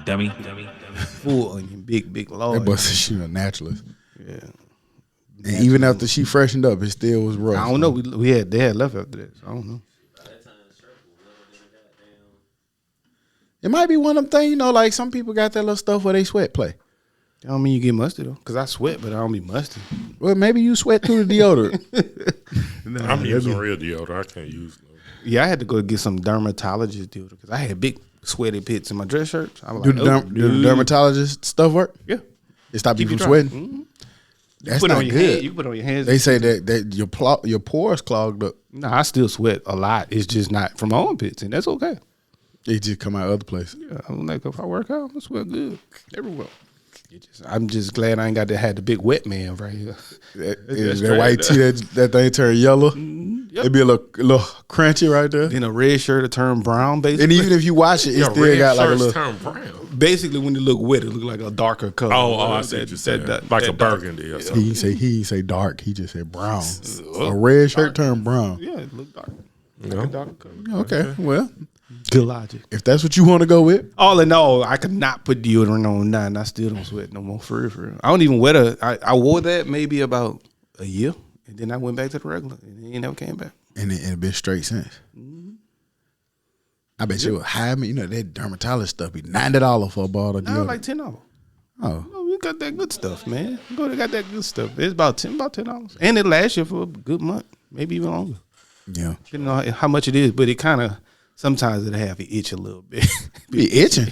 dummy. Full onion, big lord. That boy said she a naturalist. Yeah. And even after she freshened up, it still was rough. I don't know. They had left after that. So I don't know. It might be one of them things, like some people got that little stuff where they sweat play. That don't mean you get musty though, because I sweat, but I don't be musty. Well, maybe you sweat through the deodorant. I'm using real deodorant. I can't use no. Yeah, I had to go get some dermatologist deodorant because I had big sweaty pits in my dress shirts. I was Do like, the dermatologist stuff work? Yeah. It stop you Keep from dry. sweating? Mm-hmm. That's put it not on your good. hand. You can put it on your hands. They say that your pores clogged up. No, I still sweat a lot. It's just not from my armpits, and that's okay. They just come out other places. Yeah, I'm like, if I work out, I sweat good everywhere. I'm just glad I ain't got to have the big wet man right here. That white tee, that thing turn yellow. Yep. It'd be a little crunchy right there. Then a red shirt to turn brown, basically. And even if you wash it, it still got like a little. Turn brown. Basically, when you look wet, it look like a darker color. I see what you said. Like a burgundy or something. He ain't say dark. He just said brown. A red shirt turned brown. Yeah, it look dark. No. Like a darker color. Okay, well, Good logic. if that's what you want to go with, All in all, I could not put deodorant on now, and I still don't sweat no more. For real. I don't even wear I wore that maybe about a year, and then I went back to the regular, and it never came back. and it been straight since. I bet you would hire me. That dermatologist stuff be $90 for a bottle of Now deodorant. like $10. Oh, Oh, we got that good stuff, man. They got that good stuff. It's about $10, and it lasts you for a good month, maybe even longer, yeah. depending on how much it is. But it kind of sometimes it'll have you itch a little bit. Be itching.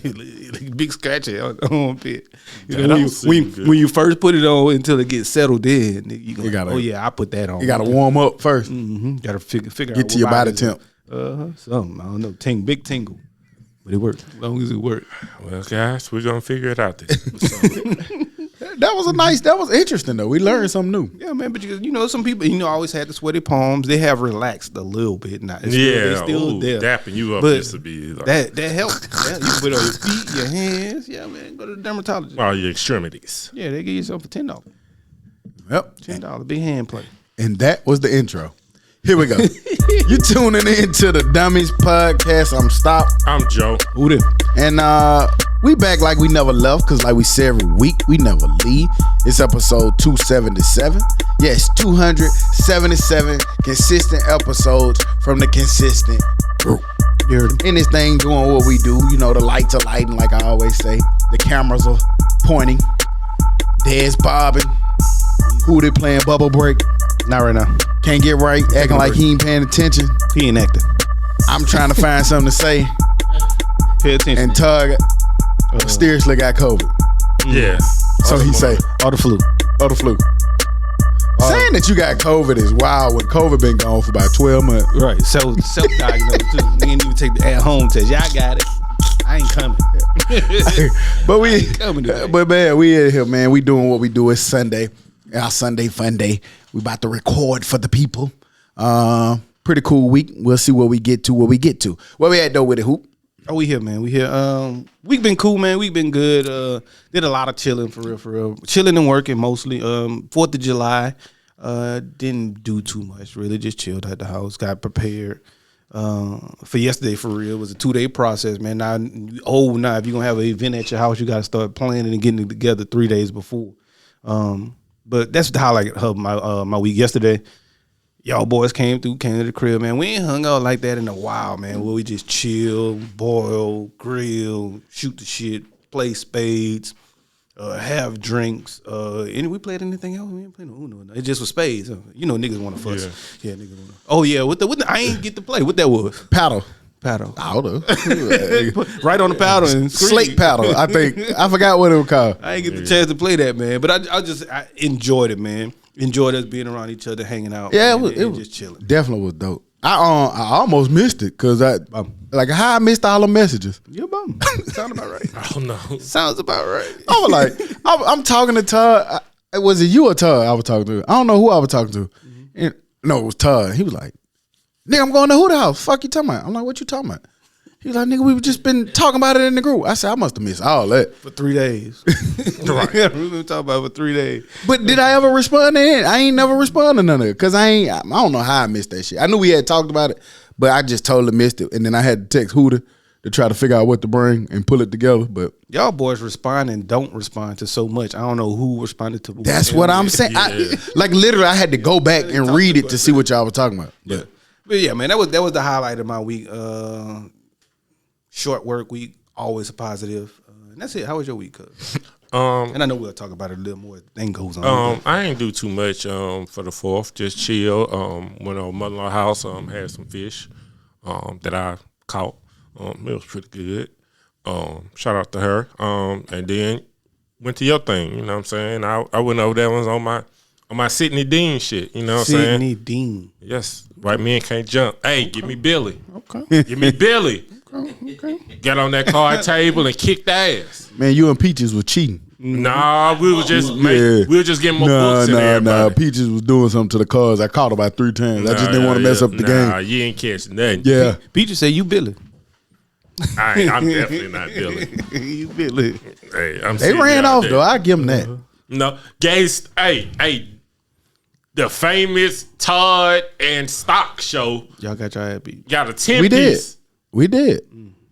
Big scratchy on the armpit. That don't seem good. When you first put it on until it gets settled in, you gotta- oh yeah, I put that on. You got to warm up first. Got to figure out Get to your what body is- temp. Something I don't know. Big tingle, but it worked as long as it worked. Well, guys, we're gonna figure it out. That was interesting though. We learned something new. Yeah, man. But some people always had the sweaty palms. They have relaxed a little bit now. It's still there. Dapping you up But used to be like, that helps. Yeah, you put it on your feet, your hands. Yeah, man. Go to the dermatologist. all your extremities. Yeah, they give you something for $10. Yep. $10, big hand play. And that was the intro. Here we go. You tuning in to the Dummies podcast. I'm Stop. I'm Joe. Who them? And we back like we never left, because like we say every week, we never leave. It's episode 277. Yes, 277 consistent episodes from the consistent group. You heard them. In this thing doing what we do. The lights are lighting, like I always say. The cameras are pointing. There's bobbing. Who they playing bubble break? Not right now. Can't get right, acting like he ain't paying attention. He ain't acting. I'm trying to find something to say. Pay attention. And Tug seriously got COVID. Yeah. So he say, All the flu. oh, the flu. Saying that you got COVID is wild when COVID been gone for about 12 months. Right. Self-diagnosed too. They didn't even take the at-home test. Yeah, I got it. I ain't coming. But man, we in here, man. We doing what we do. It's Sunday. Our Sunday fun day. We about to record for the people. Pretty cool week. We'll see what we get to. Where we at though with it, Hoop? Oh, we here, man. We here. We've been cool, man. We've been good. Did a lot of chilling for real. Chilling and working mostly. 4th of July. Didn't do too much really. Just chilled at the house. Got prepared. For yesterday, for real, it was a 2-day process, man. Now if you're gonna have an event at your house, you gotta start planning and getting it together 3 days before. But that's how like my week yesterday. Y'all boys came to the crib, man. We ain't hung out like that in a while, man. Where we just chill, boil, grill, shoot the shit, play spades, have drinks. And we played anything else? We ain't playing Uno. It just was spades. Niggas want to fuss. Yeah, niggas want to. Oh yeah, what the I ain't get to play. What that was? Paddle. Paddle. I don't know. Right on the paddle and Slate paddle. I think. I forgot what it was called. I ain't get the chance to play that, man. But I enjoyed it, man. Enjoyed us being around each other, hanging out. Yeah, man, it was just chilling. Definitely was dope. I almost missed it because how I missed all the messages. You're a bum. Sounds about right. Oh no. Sounds about right. I was like, I'm talking to Todd. Was it you or Todd I was talking to? I don't know who I was talking to. And, no, it was Todd. He was like, nigga, I'm going to Hooters house. Fuck you talking about? I'm like, what you talking about? He was like, nigga, we've just been talking about it in the group. I said, I must have missed all that. For 3 days. Right. We've been talking about it for 3 days. But did I ever respond to it? I ain't never responded to none of it because I don't know how I missed that shit. I knew we had talked about it, but I just totally missed it. And then I had to text Hooter to try to figure out what to bring and pull it together. But y'all boys respond and don't respond to so much. I don't know who responded to. That's what I'm saying. Yeah. Like literally, I had to go back and read it to see what y'all were talking about. But yeah, man, that was the highlight of my week. Short work week, always a positive. And that's it. How was your week, cuz? And I know we'll talk about it a little more as the thing goes on. I ain't do too much for the 4th. Just chill. Went over mother-in-law house. Had some fish that I caught. It was pretty good. Shout out to her. And then went to your thing. You know what I'm saying? I went over there. Was on my Sidney Dean shit. You know what I'm saying? Sidney Dean. Yes. White men can't jump. Hey, give me Billy. Okay. Give me Billy. Okay. Get on that card table and kick the ass. Man, you and Peaches was cheating. Nah, we was just we were just getting more books in everybody. Peaches was doing something to the cards. I caught her about 3 times. I just didn't want to mess up the game. Nah, you ain't catch nothing. Yeah. Peaches say you Billy. I'm definitely not Billy. You Billy. Hey, They ran off though. I give them that. No, guys. Hey, the famous Todd and Stock show. Y'all got your ass beat. Got a 10 We did. piece. We did.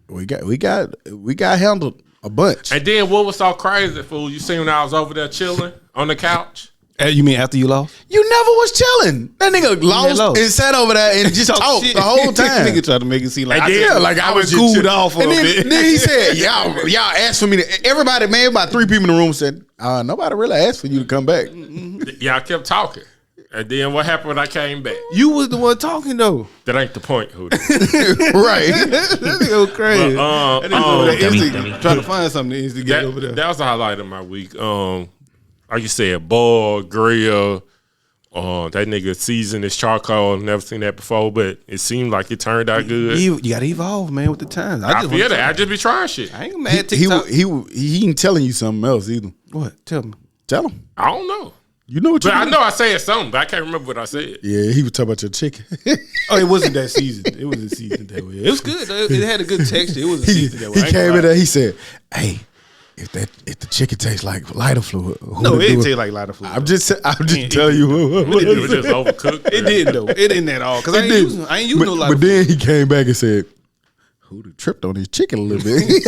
We got handled a bunch. And then what was so crazy, fool? You seen when I was over there chilling on the couch? You mean after you lost? You never was chilling. That nigga lost and sat over there and just talked the whole time. Nigga tried to make it seem like I was cooled just off a and little then, bit. then he said, y'all asked for me to. Everybody, man, about 3 people in the room said, nobody really asked for you to come back. Y'all kept talking. And then what happened when I came back? You was the one talking though. That ain't the point, Hootie. Right. That nigga go crazy. Trying to find something to instigate over there. That was the highlight of my week. Like you said, boil, grill. That nigga seasoned his charcoal. Never seen that before, but it seemed like it turned out good. You gotta evolve, man, with the times. I feel that. I just be trying shit. I ain't mad at TikTok. He ain't telling you something else either. What? Tell me. Tell him. I don't know. You know what you But I mean. know I said something, but I can't remember what I said. Yeah, he was talking about your chicken. Oh, it wasn't that season. It wasn't seasoned that way. It was good. It had a good texture. It wasn't seasoned that way. He came in there. He said, "Hey, if the chicken tastes like lighter fluid, No, it didn't taste like lighter fluid. I'm just telling you. It was just overcooked. It didn't though. It didn't at all. Because I ain't using no lighter But then he came back and said, "Who tripped on his chicken a little bit?"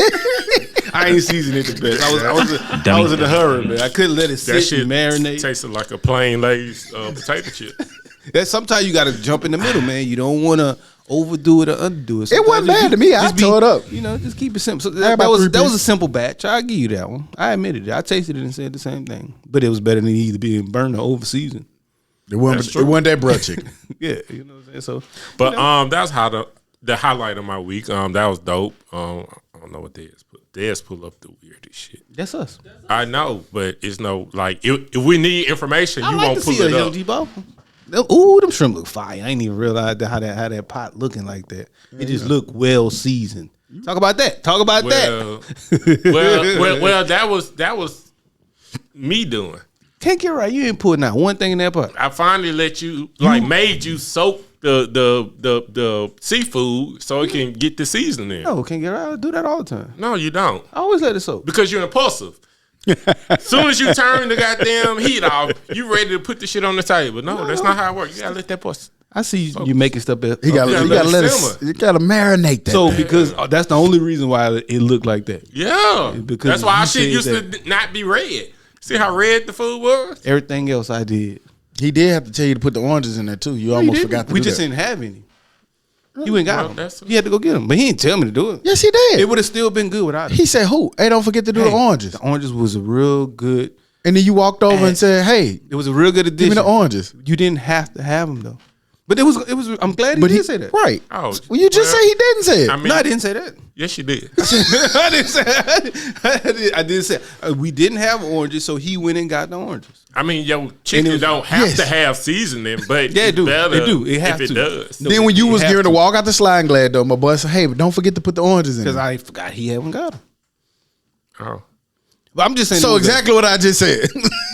I ain't seasoned it the best. I was in a hurry, man. I couldn't let it That sit shit and marinate. tasted like a plain Lay's potato chip. That sometimes you got to jump in the middle, man. You don't want to overdo it or underdo it. It wasn't bad to me. I tore it up. You know, just keep it simple. So that was a simple batch. I give you that one. I admitted it. I tasted it and said the same thing. But it was better than either being burned or over seasoned. It wasn't that broth chicken. Yeah, you know what I'm saying. So, But that's how the highlight of my week. That was dope. I don't know what Dez put. Dez pull up the weirdest shit. that's us. I know, but it's no like if we need information, you I like won't to pull see it a up. LG ball. Ooh, them shrimp look fire. I ain't even realize how that pot looking like that. It just look well seasoned. Talk about that. Talk about that. Well, that was me doing. Can't get right. You ain't putting out one thing in that pot. I finally let you made you soak the seafood so it can get the seasoning. No, can't get right. I do that all the time. No, you don't. I always let it soak. Because you're impulsive. Soon as you turn the goddamn heat off, you ready to put the shit on the table. No, that's not how it works. You gotta let that puss. I see you making stuff. You gotta let it. You gotta marinate that. So thing. because that's the only reason why it looked like that. Yeah, Because that's why you our shit used said to not be red. See how red the food was? Everything else I did. He did have to tell you to put the oranges in there too. You almost forgot to We do just that. didn't have any. You ain't got Well, them. He had to go get them, but he didn't tell me to do it. Yes, he did. It would have still been good without it. He said, "Who? Hey, don't forget to do the oranges." The oranges was a real good. And then you walked over and said, "Hey, It was a real good addition. give me the oranges." You didn't have to have them though. But it was. I'm glad he did say that. Right. Oh, well, you just say he didn't say it. I mean, No, I didn't say that. yes, you did. I didn't say. I did say we didn't have oranges, so he went and got the oranges. I mean, your chicken don't have to have seasoning, but Yeah, it do. better It do. It have if to. it does. No, Then when you you was have gearing to to. walk out the sliding glass though, my boy said, "Hey, but don't forget to put the oranges in." Because there." I forgot he haven't got them. Oh. But I'm just saying. So exactly what I just said.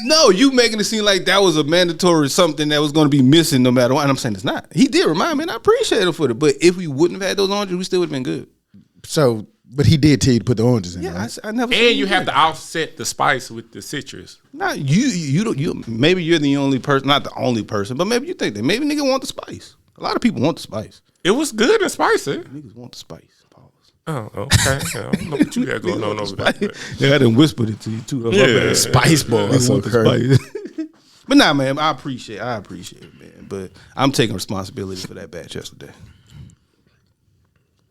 No, you making it seem like that was a mandatory something that was going to be missing no matter what. And I'm saying it's not. He did remind me, and I appreciate him for it. But if we wouldn't have had those oranges, we still would have been good. So, but he did tell you to put the oranges in. Yeah, right? I never. And you have to offset the spice with the citrus. Not you don't. You maybe you're the only person, not the only person, but maybe you think that maybe nigga want the spice. A lot of people want the spice. It was good and spicy. Niggas want the spice. Pause. Oh, okay. Yeah, I don't know what you got going on over there. Yeah, I done whispered it to you too. Yeah. Spice Boy. So crazy. But nah, man, I appreciate it, man. But I'm taking responsibility for that batch yesterday.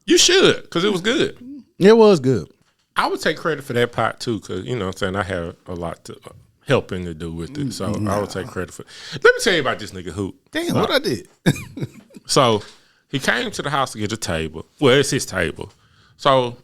You should, because it was good. It was good. I would take credit for that pot too, because you know what I'm saying, I have a lot to helping to do with it. So I would take credit for it. Let me tell you about this nigga Hoop. Damn, what I did. So he came to the house to get a table. Well, it's his table. So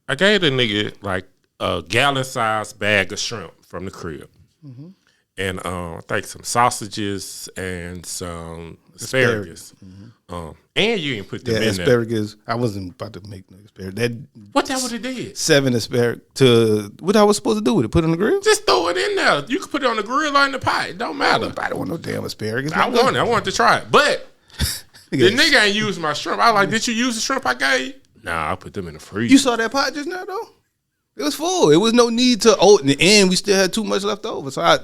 I gave the nigga like a gallon-sized bag of shrimp from the crib. Mm-hmm. And I think some sausages and some asparagus. Mm-hmm. And you didn't put them in asparagus. There. I wasn't about to make no asparagus. What that would have did? 7 asparagus to what I was supposed to do with it? Put it on the grill? Just throw it in there. You can put it on the grill or in the pot. It don't matter. I don't want no damn asparagus. I wanted to try it. But the nigga ain't used my shrimp. I like, did you use the shrimp I gave you? Nah, I put them in the freezer. You saw that pot just now though? It was full. It was no need to. In the end, we still had too much left over. So I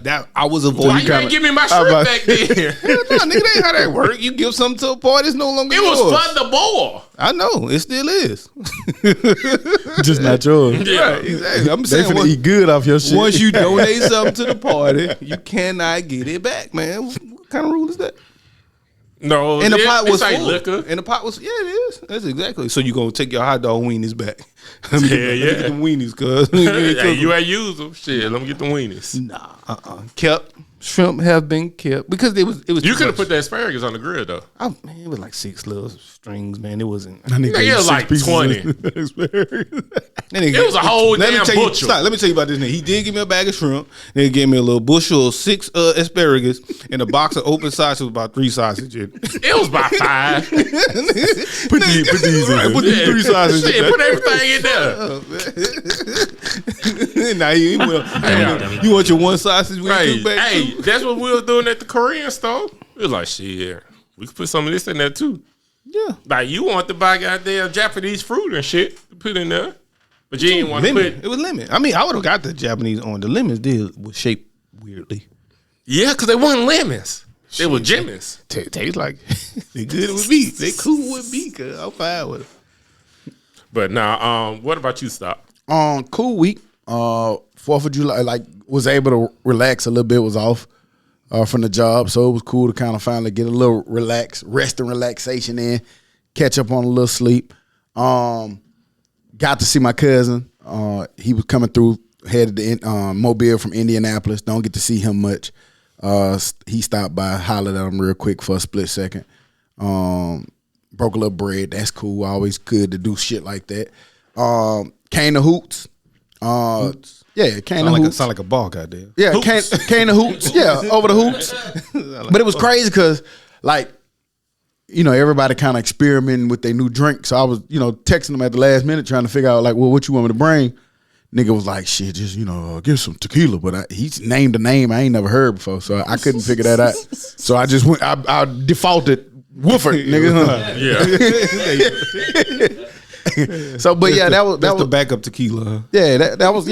was avoiding. Why you ain't give me my shrimp back then? No, nigga, that ain't how that work. You give something to a party, it's no longer yours. It was for the boy. I know. It still is. Just not yours. Yeah, right, exactly. I'm They saying finna eat good off your shit. once you donate something to the party, you cannot get it back, man. What kind of rule is that? No, And the pot was like full. liquor. And the pot was, yeah, it is. That's exactly. So you gonna take your hot dog weenies back? Yeah, Let me get them weenies, cuz. Hey, you ain't use them. Shit, let me get the weenies. Nah, kept. Shrimp have been kept because it was. You could have put the asparagus on the grill though. Man, it was like 6 little strings, man. It wasn't. It was like 20. It was a whole damn bushel. Let me tell you about this nigga. He did give me a bag of shrimp. Then he gave me a little bushel of 6 asparagus and a box of open sausage with about 3 sausages. It was about 5. Put these in. Put these 3 sausages. Shit, put everything in there. Nah, you want your 1 sausage with Right. 2 bags? Hey, that's what we was doing at the Korean store. We was like, shit, we could put some of this in there too. Yeah. Like you want to buy goddamn Japanese fruit and shit to put in there, but you didn't want to put. It was lemon. I mean, I would have got the Japanese on. The lemons was shaped weirdly. Yeah, because they weren't lemons. They were Jimmins. Taste like they good with me. They cool with me. Cause I'm fine with it. But now, what about you, Stop? Cool week. 4th of July, like was able to relax a little bit. Was off from the job, so it was cool to kind of finally get a little rest and relaxation in, catch up on a little sleep. Got to see my cousin. He was coming through, headed to Mobile from Indianapolis. Don't get to see him much. He stopped by, hollered at him real quick for a split second. Broke a little bread. That's cool. Always good to do shit like that. Came to Hoots. Yeah, came to Hoots. Sound like a bar, goddamn. Yeah, came to Hoots. Yeah, over the Hoots. But it was crazy because, like, you know, everybody kind of experimenting with their new drink. So I was, you know, texting them at the last minute trying to figure out, like, well, what you want me to bring? Nigga was like, shit, just, you know, give some tequila. But he named a name I ain't never heard before, so I couldn't figure that out. So I just went, I defaulted Wooford, nigga. Yeah. So, but yeah, that was the backup tequila. Huh? Yeah, that was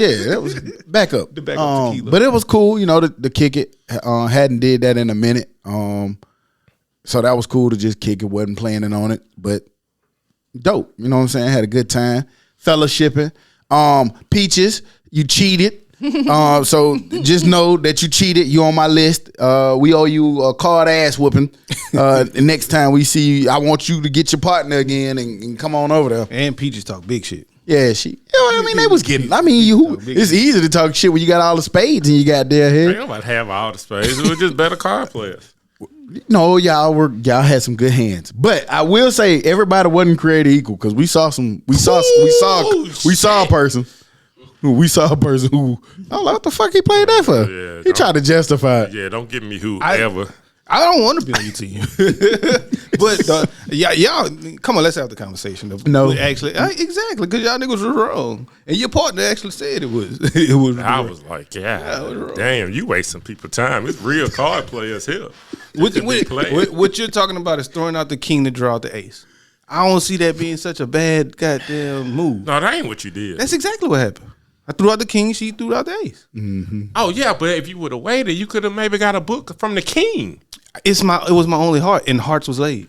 backup. The backup tequila. But it was cool, you know, to kick it. Hadn't did that in a minute. So that was cool to just kick it. Wasn't planning on it, but dope. You know what I'm saying? Had a good time. Fellowshipping. Peaches, you cheated. So just know that you cheated. You on my list. We owe you a card ass whooping. Next time we see you, I want you to get your partner again and come on over there. And Peaches talk big shit. Yeah, you know what I mean? They was getting. I mean, it's easy to talk shit when you got all the spades and you got their head. Ain't nobody have all the space. It was just better card players. No, y'all had some good hands, but I will say everybody wasn't created equal because we saw a person. We saw a person who, I don't know what the fuck he played that for. Yeah, he tried to justify it. Yeah, don't give me whoever. I don't want to be on your team. But y'all, come on, let's have the conversation. No. Actually, exactly, because y'all niggas were wrong. And your partner actually said it was. It was. I was like, yeah, damn, you wasting people time. It's real card players here. What you're talking about is throwing out the king to draw out the ace. I don't see that being such a bad goddamn move. No, that ain't what you did. That's exactly what happened. I threw out the king, she threw out the ace. Mm-hmm. Oh yeah, but if you would have waited, you could have maybe got a book from the king. It was my only heart, and hearts was laid.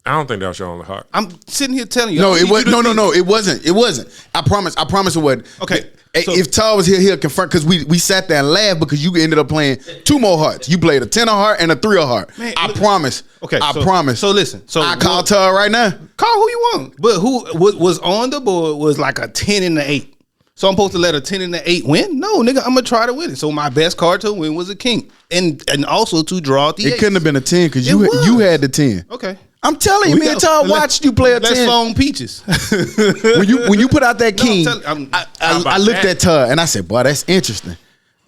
I don't think that was your only heart. I'm sitting here telling you. No, it was no. It wasn't. It wasn't. I promise it wasn't. Okay. So, if Todd was here, he'll confirm because we sat there and laughed because you ended up playing 2 more hearts. You played a 10 of heart and a 3 of heart. Man, I promise. Okay, I promise. So listen. So I call Todd right now. Call who you want. But who was on the board was like a 10 and an 8. So I'm supposed to let a 10 and an 8 win? No, nigga, I'm gonna try to win it. So my best card to win was a king, and also to draw the. It ace. couldn't have been a 10 because you had the 10. Okay. I'm telling you, me and Todd watched you play a 10. Let's phone peaches. when you put out that king, I looked at Todd and I said, boy, that's interesting.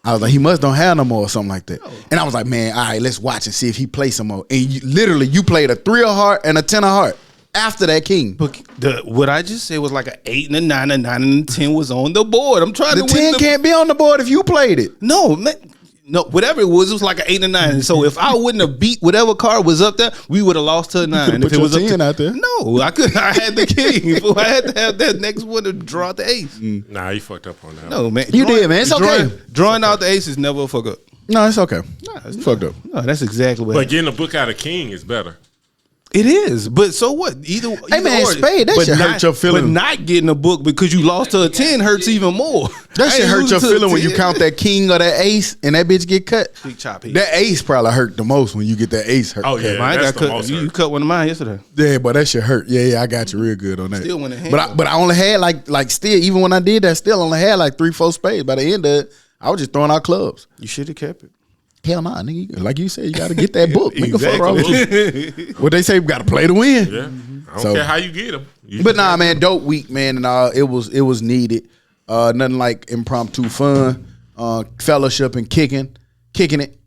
I was like, he must don't have no more or something like that. No. And I was like, man, all right, let's watch and see if he plays some more. And you played a 3 of heart and a 10 of heart after that king. But what I just said was like an 8 and a 9, a 9 and a 10 was on the board. I'm trying to win. The 10 can't be on the board if you played it. No, man. No, whatever it was like an 8 and 9. So if I wouldn't have beat whatever card was up there, we would have lost to a 9. If it was 10 out there, no, I couldn't. I had the king. I had to have that next one to draw out the ace. Nah, you fucked up on that. No, man, you did, man. It's okay. Drawing out the ace is never a fuck up. No, it's okay. Nah, it's fucked up. No, that's exactly what. But getting a book out of king is better. It is, but so what? Either hey man, spade that shit hurt your feeling. But not getting a book because you lost to a 10 hurts even more. That shit hurt your feeling when you count that king or that ace and that bitch get cut. Big chop. That ace probably hurt the most when you get that ace hurt. Oh yeah, mine that's got the cut. most You cut one of mine yesterday. Yeah, but that shit hurt. Yeah, I got you real good on that. Still went ahead. But I only had like still even when I did that, still only had like 3-4 spades. By the end of it, I was just throwing out clubs. You should have kept it. Hell nah, nigga. Like you said, you got to get that book. Exactly. Fuck wrong with you. What they say, we got to play to win. Yeah, I don't care how you get them. But nah, man, dope week, man, and it was needed. Nothing like impromptu fun, fellowship and kicking it.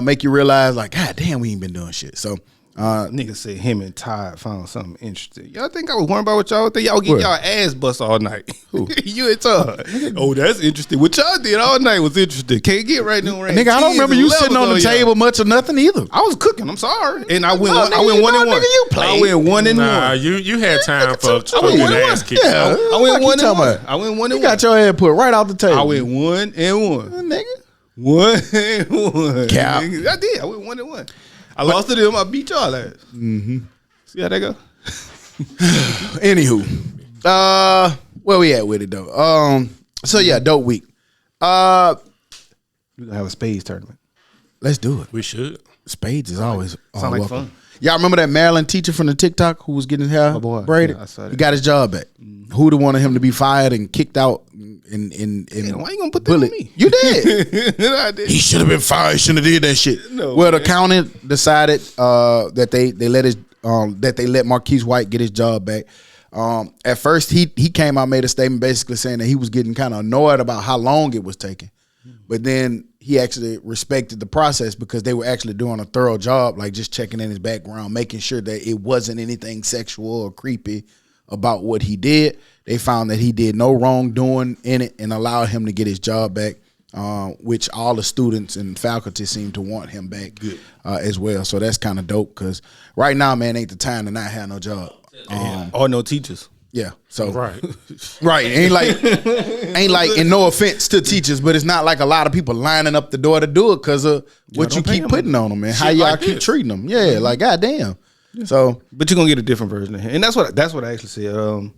Make you realize like, God damn, we ain't been doing shit. So. Nigga said him and Todd found something interesting. Y'all think I was worried about what y'all think? Y'all get y'all ass bust all night. Who? You and Todd. Oh, that's interesting. What y'all did all night was interesting. Can't get right now. Nigga, I don't remember you sitting on the table much or nothing either. I was cooking. I'm sorry. And I went 1 and 1. Nigga, you played. I went 1 and 1. Nah, you had time for ass kicking. Yeah, I went 1 and 1. I went 1 and 1. You got your head put right off the table. I went 1 and 1. Nigga. 1 and 1. Cap. I did. I went 1 and 1. I lost to them. I beat y'all ass. Mm-hmm. See how that go? Anywho, where we at with it though? So yeah, dope week. We're gonna have a spades tournament. Let's do it. We should. Spades is always sound like welcome. fun. Y'all remember that Maryland teacher from the TikTok who was getting his hair braided? Yeah, I saw that. He got his job back. Who'd have wanted him to be fired and kicked out? Man, why you gonna put that on me? You did. I did. He should have been fired. He shouldn't have did that shit. No, well, man. the county decided that they let Marquise White get his job back. At first, he came out, made a statement basically saying that he was getting kind of annoyed about how long it was taking. But then he actually respected the process because they were actually doing a thorough job, like just checking in his background, making sure that it wasn't anything sexual or creepy about what he did. They found that he did no wrongdoing in it and allowed him to get his job back, which all the students and faculty seem to want him back as well. So that's kind of dope because right now, man, ain't the time to not have no job. Or no teachers. Yeah. So Right. right. Ain't like, and no offense to teachers, but it's not like a lot of people lining up the door to do it because of what you keep putting on them and how y'all keep treating them. Yeah. Like, goddamn. Yeah. So, but you're gonna get a different version of him, and that's what I actually said.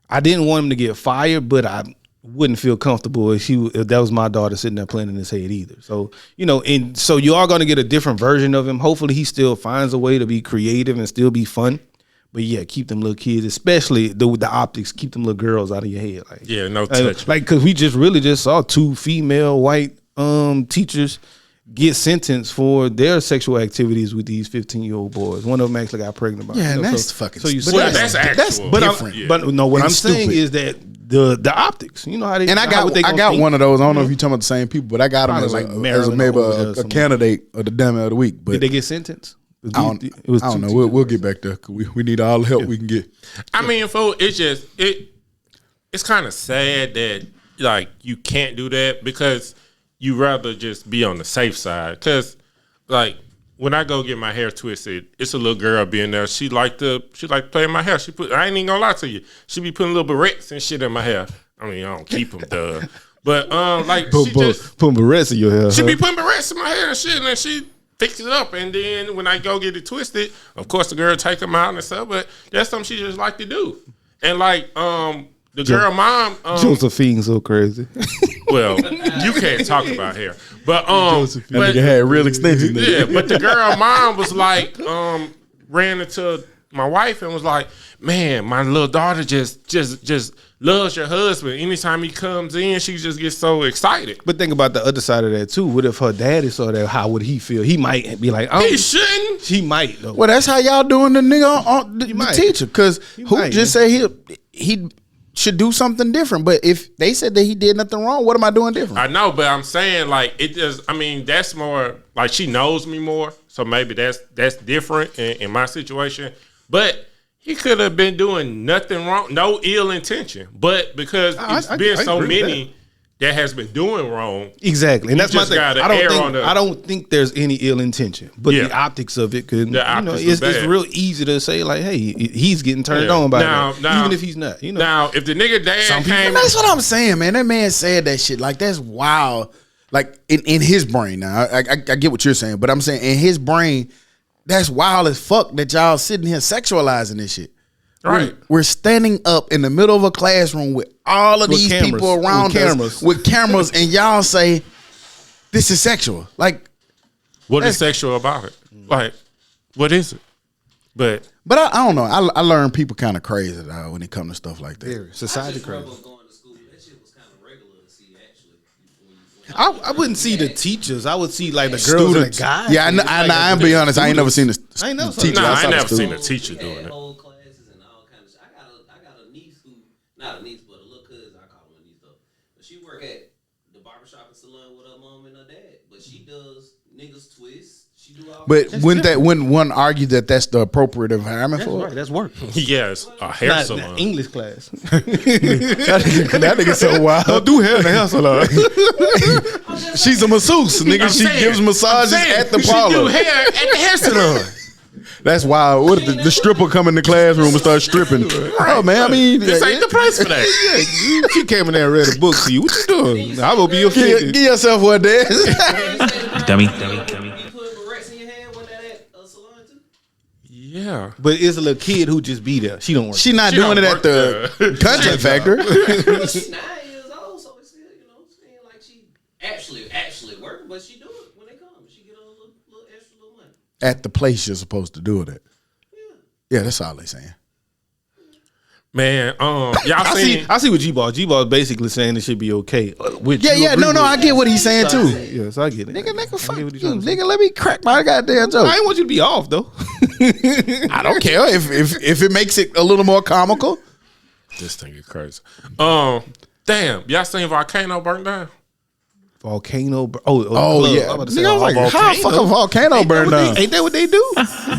I didn't want him to get fired, but I wouldn't feel comfortable if that was my daughter sitting there playing in his head either. So and so you are gonna get a different version of him. Hopefully, he still finds a way to be creative and still be fun. But yeah, keep them little kids, especially the optics. Keep them little girls out of your head. Like, yeah, no touch. Like, because we just saw 2 female white teachers get sentenced for their sexual activities with these 15-year-old boys. One of them actually got pregnant by yeah, them. that's fucking. So you but see, that's actual. But different. But no, what And I'm saying stupid. is that the optics. You know how they. And I got one of those. I don't know if you're talking about the same people, but I got them as Probably like as Maryland maybe or a candidate of the Dummy of the week. But Did they get sentenced? I don't know. We'll get back there. 'Cause we need all the help we can get. I mean, it's just it's kind of sad that like you can't do that because you rather just be on the safe side. Because like when I go get my hair twisted, it's a little girl being there. She like to play in my hair. I ain't even gonna lie to you. She be putting little barrettes and shit in my hair. I mean, I don't keep them, but like she just putting barrettes in your hair. she be putting barrettes in my hair and shit, and then she fix it up, and then when I go get it twisted, of course the girl take them out and stuff. But that's something she just like to do. And like the girl mom, Josephine's so crazy. well, you can't talk about hair, but That nigga had real extensions. yeah, but the girl mom was like, ran into my wife and was like, man, my little daughter just loves your husband. Anytime he comes in, she just gets so excited. But think about the other side of that too. What if her daddy saw that? How would he feel? He might be like, oh, He shouldn't. he might though. Well, that's how y'all doing the nigga on the might. teacher. Because who might, just say he should do something different? But if they said that he did nothing wrong, what am I doing different? I know, but I'm saying like it just. I mean, that's more like she knows me more, so maybe that's different in my situation. But he could have been doing nothing wrong, no ill intention. But because it's been so agree with many that has been doing wrong, Exactly, and that's my just thing. gotta I err don't on think the- I don't think there's any ill intention, but Yeah. the optics of it could. The optics is it's bad. real easy to say like, hey, he's getting turned Yeah. on by Now- that, now- even if he's not. You know, now if the nigga dad came, And that's what I'm saying, man. That man said that shit. Like, that's wild. Like, in his brain now. I get what you're saying, but I'm saying in his brain, that's wild as fuck that y'all sitting here sexualizing this shit. right? We're standing up in the middle of a classroom with all of With these cameras. people around With us cameras. with cameras, and y'all say, this is sexual. Like, What is sexual about it? Like, what is it? But but I don't know. I learned people kind of crazy though, when it comes to stuff like that. Very society crazy. Going to school, that shit was kind of regular to see actually. I wouldn't see the teachers. I would see like the girls and the guys. Yeah, I'll be honest. I ain't never seen this. I ain't never saw teacher. that. nah, I I saw the never seen student. a teacher doing Had it. whole classes and all kind of shit. I got a niece who, not a niece, but a little cousin. I call her a niece though. But she work at the barbershop and salon with her mom and her dad. But she does niggas twist. She do all. But wouldn't one argue that that's the appropriate environment That's for right. it? That's work. Yes, a hair Not salon. English class. that nigga so wild. Don't do hair in the hair salon. She's a masseuse, nigga. I'm She saying- gives massages I'm saying, at the she do parlor. hair at the hair salon. That's wild. What if the stripper come in the classroom and start stripping? Oh man, I mean, This ain't the place for that. She came in there and read a book to you. What you doing? I will be offended. give yourself one, Dad. Dummy. You put barrettes in your hand when that at a salon too? Yeah. But it's a little kid who just be there. She don't work. She not She doing don't it at work the there. content factor. Well, she's 9 years old, so it's still, you know, saying like she actually working, but she do it when they come. She get a little extra little money. At the place you're supposed to do it at. Yeah, that's all they saying. Man, y'all seen? I see what G-Ball. G-Ball is basically saying it should be okay. Which Yeah, you yeah, agree no, with. I get what he's saying too. Yes, I get it. Nigga, fuck I you, get what you're trying to say. nigga. Let me crack my goddamn joke. I ain't want you to be off though. I don't care if it makes it a little more comical. This thing is crazy. Damn, y'all seen Volcano burn down? Volcano. Oh yeah, I'm about to say, nigga, I was like, how fuck a volcano burned down? Ain't that what they do?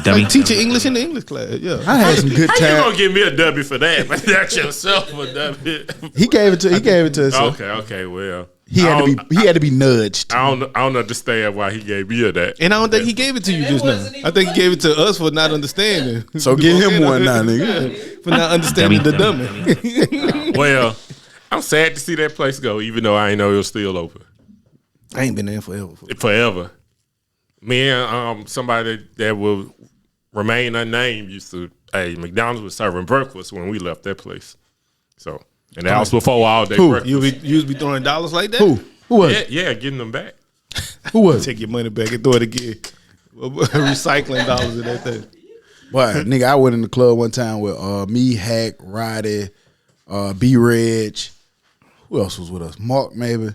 Dummy. Like teaching English in the English class. Yeah. I had some good How you time. gonna give me a W for that? But that's yourself a W. He gave it to us. Okay, well. He had to be nudged. I don't understand why he gave me a that. And I don't think he gave it to you just now. I think he gave it to us for not understanding. So give him one now, nigga. For not understanding the dummy. Well, I'm sad to see that place go, even though I ain't know it was still open. I ain't been there forever. Forever. Me and somebody that will remain unnamed used to, McDonald's was serving breakfast when we left that place. So, and that was before all day breakfast. You be throwing dollars like that? Who was it? Yeah, getting them back. Who was it? Take your money back and throw it again. Recycling dollars in that thing. Boy, nigga, I went in the club one time with me, Hack, Roddy, B Reg. Who else was with us? Mark, maybe.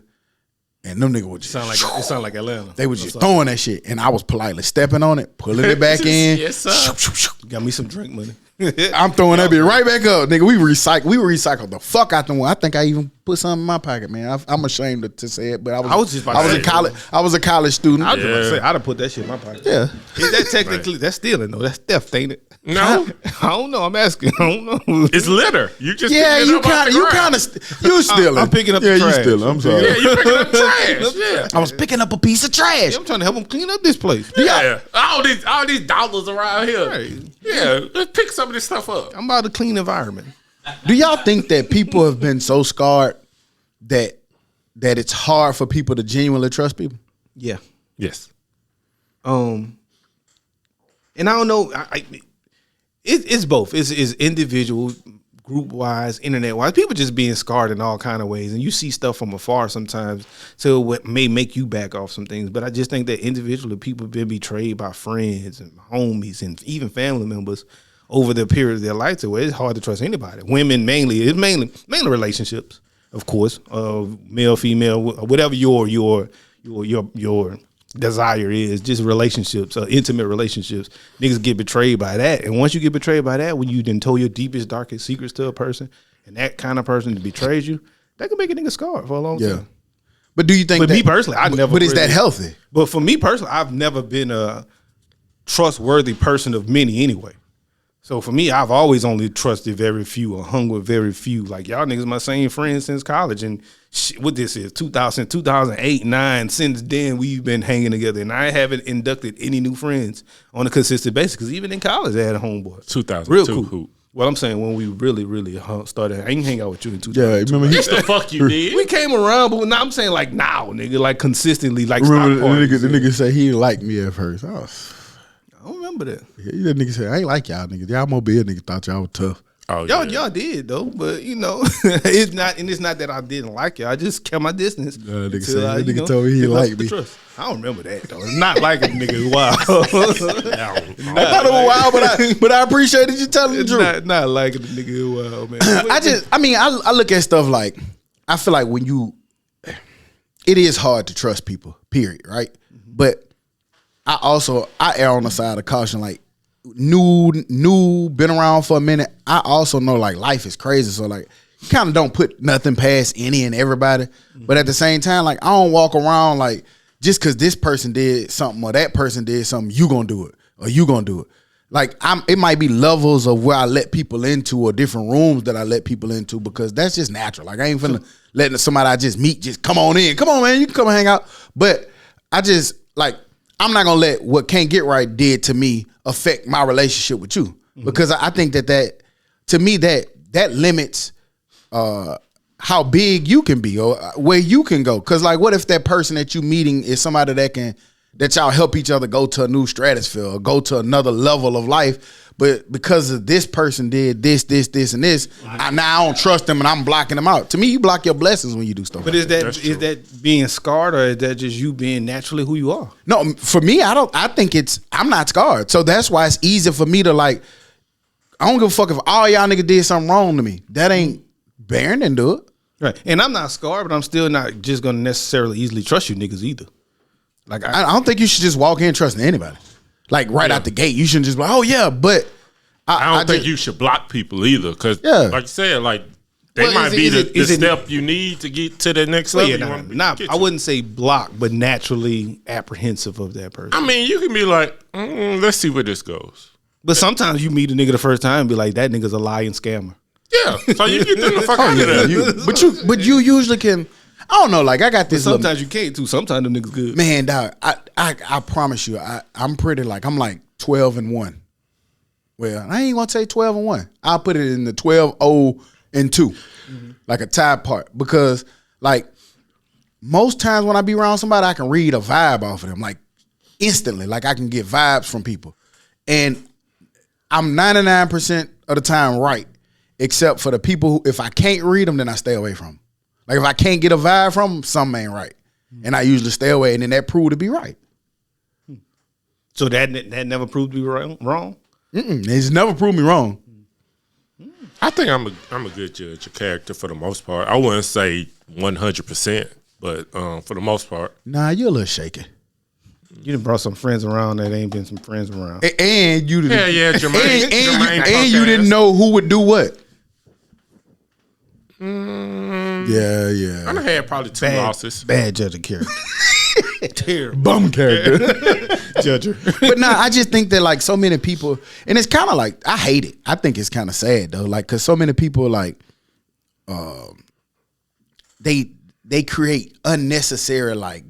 And them niggas would just It sound like Atlanta. they was just throwing that shit, and I was politely stepping on it, pulling it back in. Yes, sir. Got me some drink money. I'm throwing that bitch right back up, nigga. We recycled the fuck out the one. I think I even put something in my pocket, man. I'm ashamed to say it, but I was just about to say, a college. I was a college student. I was Yeah. gonna say I'd have put that shit in my pocket. Yeah. Is that technically that's stealing though? That's theft, ain't it? No. I don't know. I'm asking. I don't know. It's litter. You just Yeah, picking it you up off kind the of ground. you stealing. I'm picking up the Yeah, trash. you stealing. I'm sorry. Yeah, you picking up trash. Yeah. I was picking up a piece of trash. I'm trying to help them clean up this place. Yeah. All these dollars around here. Right. Yeah. Let's pick some of this stuff up. I'm about a clean environment. Do y'all think that people have been so scarred that it's hard for people to genuinely trust people? Yeah. Yes. And I don't know. It's both. It's individual, group wise, internet wise. People just being scarred in all kind of ways, and you see stuff from afar sometimes. So what may make you back off some things. But I just think that individually, people have been betrayed by friends and homies and even family members over the period of their life to where it's hard to trust anybody. Women mainly. It's mainly relationships, of course, male, female, whatever your desire is, just relationships, intimate relationships. Niggas get betrayed by that, and once you get betrayed by that, when you done told your deepest, darkest secrets to a person, and that kind of person betrays you, that can make a nigga scarred for a long time. But do you think? But me personally, I never. But is that healthy? But for me personally, I've never been a trustworthy person of many anyway. So for me, I've always only trusted very few or hung with very few. Like y'all niggas, my same friends since college, and what this is 2008, 9. Since then, we've been hanging together, and I haven't inducted any new friends on a consistent basis. Because even in college, I had a homeboy. 2002 real cool. Hoop. Well, I'm saying when we really started, I didn't hang out with you in 2000. Yeah, remember Yes, the fuck you did. We came around, but now I'm saying like now, nigga, like consistently, like remember stock parties. the nigga said he didn't like me at first. I don't remember that. Yeah, that nigga said I ain't like y'all niggas. Y'all mobile niggas thought y'all was tough. Oh, Y'all did though, but you know, it's not that I didn't like you. I just kept my distance. Nigga said that nigga told me he liked me. I don't remember that though. It's not like a nigga is wild. I thought it was wild, but I appreciated you telling the truth. Not like a nigga is wild, man. I look at stuff like, I feel like it is hard to trust people, period, right? Mm-hmm. But I err on the side of caution, like new, been around for a minute. I also know like life is crazy, so like you kind of don't put nothing past any and everybody. Mm-hmm. But at the same time, like I don't walk around like just because this person did something or that person did something, you gonna do it or you gonna do it. Like it might be levels of where I let people into or different rooms that I let people into because that's just natural. Like I ain't finna letting somebody I just meet just come on in. Come on, man, you can come and hang out. But I just like I'm not gonna let what Can't Get Right did to me affect my relationship with you because I think that to me that limits how big you can be or where you can go. Cause like, what if that person that you meeting is somebody that y'all help each other go to a new stratosphere or go to another level of life, but because of this person did this, and this, I don't trust them and I'm blocking them out. To me, you block your blessings when you do stuff. But is that being scarred or is that just you being naturally who you are? No, for me, I think I'm not scarred. So that's why it's easy for me to like, I don't give a fuck if all y'all niggas did something wrong to me. That ain't Baron didn't do it. Right. And I'm not scarred, but I'm still not just gonna necessarily easily trust you niggas either. Like I don't think you should just walk in trusting anybody. Like right out the gate, you shouldn't just be like, oh yeah, but I don't think you should block people either, because like you said, like they might be the step you need to get to the next level. I wouldn't say block, but naturally apprehensive of that person. I mean, you can be like, let's see where this goes. But sometimes you meet a nigga the first time and be like, that nigga's a lying scammer. Yeah, so you get them the fuck out of there. But you usually can. I don't know. Like I got this. But sometimes you can't too. Sometimes them niggas good. Man, dog. I promise you, I'm pretty like I'm like 12-1. Well, I ain't gonna say 12-1. I'll put it in the 12-0-2, like a tie part, because like most times when I be around somebody, I can read a vibe off of them, like instantly. Like I can get vibes from people, and I'm 99% of the time right, except for the people who, if I can't read them, then I stay away from them. Like if I can't get a vibe from them, something ain't right, and I usually stay away, and then that proved to be right. So that never proved to be wrong. It's never proved me wrong. I think I'm a good judge of character for the most part. I wouldn't say 100%, but for the most part. Nah, you're a little shaky. You done brought some friends around that ain't been some friends around. And you didn't. Yeah, Jermaine. And you didn't know who would do what. Yeah. I done had probably two losses. Bad judge of character. Terrible. Bum character. Judger. But nah, I just think that like so many people, and it's kind of like, I hate it. I think it's kind of sad though. Like, cause so many people like, they create unnecessary like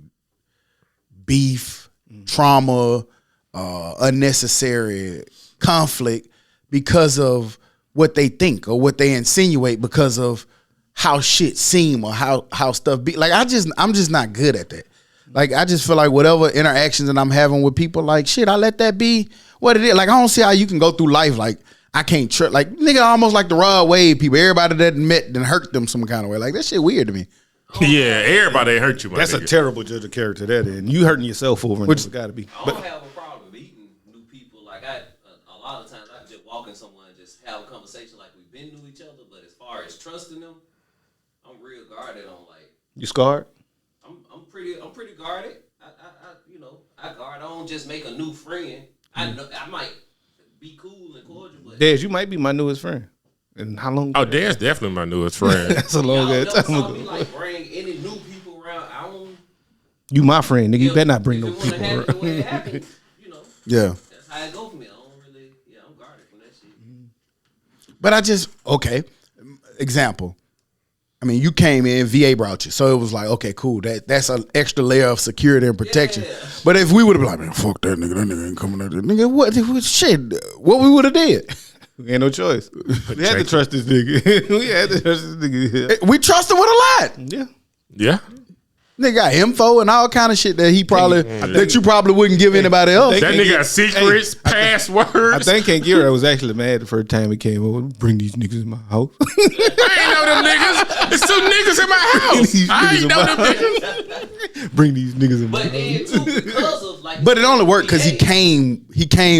beef, trauma, unnecessary conflict because of what they think or what they insinuate because of how shit seem or how stuff be. Like I'm just not good at that. Like I just feel like whatever interactions that I'm having with people, like shit, I let that be what it is. Like I don't see how you can go through life like I can't trust. Like nigga, almost like the Rod Wave people. Everybody that met and hurt them some kind of way. Like that shit weird to me. Yeah, everybody ain't hurt you, my That's nigga. a terrible judge of character. That and you hurting yourself over it. Which got to be. I don't have a problem meeting new people. Like a lot of times I can just walk in someone and just have a conversation like we've been to each other. But as far as trusting them, I'm real guarded on like. You scarred? I'm pretty guarded. I guard. I don't just make a new friend. I might be cool and cordial, but Dez, you might be my newest friend. And how long? Oh, Dad's definitely my newest friend. That's a long y'all ass never time saw ago. me like bring any new people around. I don't. You my friend, nigga. You better not bring if no it wanna people happen the around. way it happened, Yeah. that's how it go for me. I don't really. Yeah, I'm guarded from that shit. But I just okay. Example. I mean, you came in, VA brought you, so it was like, okay, cool. That's an extra layer of security and protection. Yeah. But if we would have been like, man, fuck that nigga ain't coming out there, nigga. What shit? What we would have did? We had no choice. We had to trust this nigga. We had to trust this nigga. We trust him with a lot. Yeah. Yeah. Nigga got info and all kind of shit that he probably that you probably wouldn't give anybody else. That nigga got secrets, passwords. I think Kankira was actually mad the first time he came over. Bring these niggas in my house. I ain't know them niggas. It's 2 niggas in my house. These I niggas ain't in know my them niggas. Bring these niggas in my But house. then too, because of like. But it only worked because he came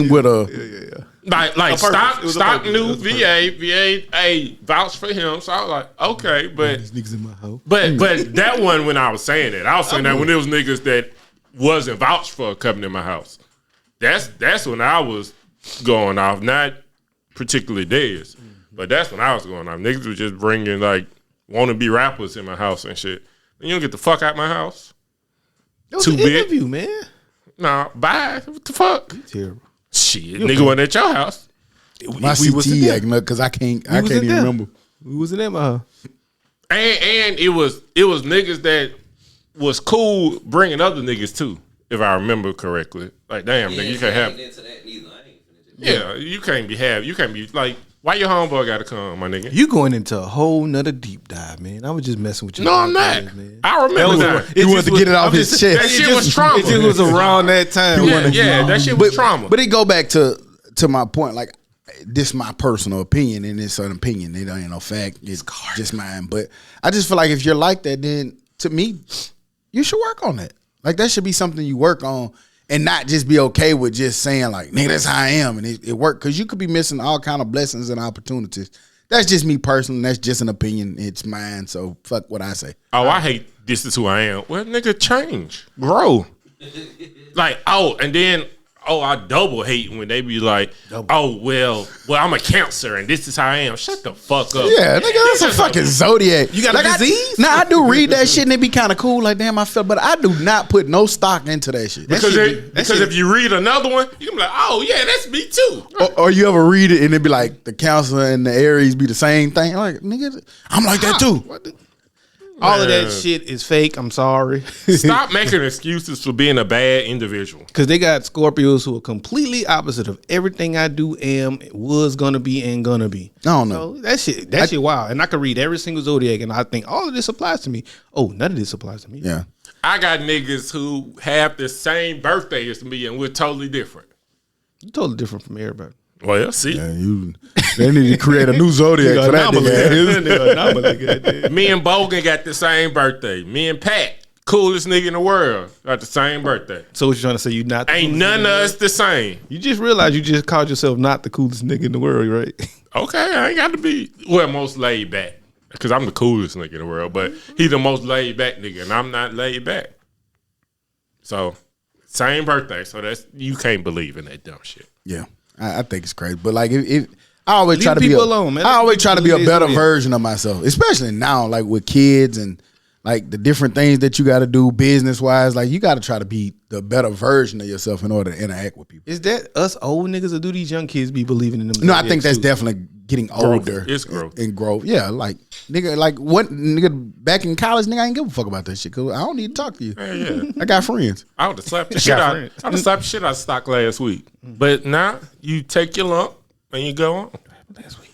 with a Like purpose. stock It was a stock purpose. It knew was a VA, hey, vouch for him. So I was like, okay, but These niggas in my house. But that one when I was saying that, I was saying that when there was niggas that wasn't vouched for coming in my house. That's when I was going off, not particularly Dez, but that's when I was going off. Niggas was just bringing like wannabe rappers in my house and shit. You don't get the fuck out my house. It was Too an big. interview, man. Nah, bye. What the fuck? Terrible. Shit, nigga wasn't at your house. my we was in CT there. acting up because I can't We was in even there. remember. We wasn't at my house. And it was niggas that was cool bringing other niggas too, if I remember correctly. Like, damn, nigga, you can't I have. ain't into that neither. I ain't finished it. Yeah, you can't be like, why your homeboy gotta come, my nigga? You going into a whole nother deep dive, man. I was just messing with you. No, I'm not. Man. I remember that. He wanted to get it off his chest. That shit was trauma. It just was around that time. Yeah, that shit was trauma. But it go back to my point. Like this, is my personal opinion, and it's an opinion. It ain't no fact. It's just mine. But I just feel like if you're like that, then to me, you should work on that. Like that should be something you work on, and not just be okay with just saying like, "Nigga, that's how I am," and it worked because you could be missing all kind of blessings and opportunities. That's just me personally. That's just an opinion. It's mine. So fuck what I say. Oh, I hate this is who I am. Well, nigga, change, grow. Like, and then I double hate when they be like, well, I'm a Cancer and this is how I am. Shut the fuck up. Yeah, nigga, that's a fucking zodiac. You got a disease? I do read that shit and it be kind of cool. Like, damn, I feel, but I do not put no stock into that shit. Because if you read another one, you can be like, oh yeah, that's me too. Or you ever read it and it be like the Cancer and the Aries be the same thing. Like, nigga, I'm like that too. All of that shit is fake. I'm sorry. Stop making excuses for being a bad individual. Because they got Scorpios who are completely opposite of everything I do, am, was gonna be, and gonna be. I don't know. So that shit wild. And I can read every single zodiac, and I think all of this applies to me. Oh, none of this applies to me. Yeah. I got niggas who have the same birthday as me and we're totally different. You're totally different from everybody. Well, see. Yeah, they need to create a new zodiac for that nigga. Me and Bogan got the same birthday. Me and Pat, coolest nigga in the world, got the same birthday. So what you trying to say? You not the Ain't coolest none of nigga? us the same. You just realized you just called yourself not the coolest nigga in the world, right? Okay, I ain't got to be, most laid back. Because I'm the coolest nigga in the world, but he the most laid back nigga, and I'm not laid back. So, same birthday. So you can't believe in that dumb shit. Yeah. I think it's crazy. But like if I always Leave try to be people alone, man. I always try to be a better Yeah. version of myself, especially now, like with kids and like the different things that you got to do business wise. Like you got to try to be the better version of yourself in order to interact with people. Is that us old niggas or do these young kids be believing in them? No, I think that's definitely getting older. It's growth. And growth. Yeah, like nigga, like what nigga back in college, nigga, I ain't give a fuck about that shit because I don't need to talk to you. Yeah. I got friends. I would have slapped the shit out. I would have slapped the shit out of stock last week. But now you take your lump and you go on. last week.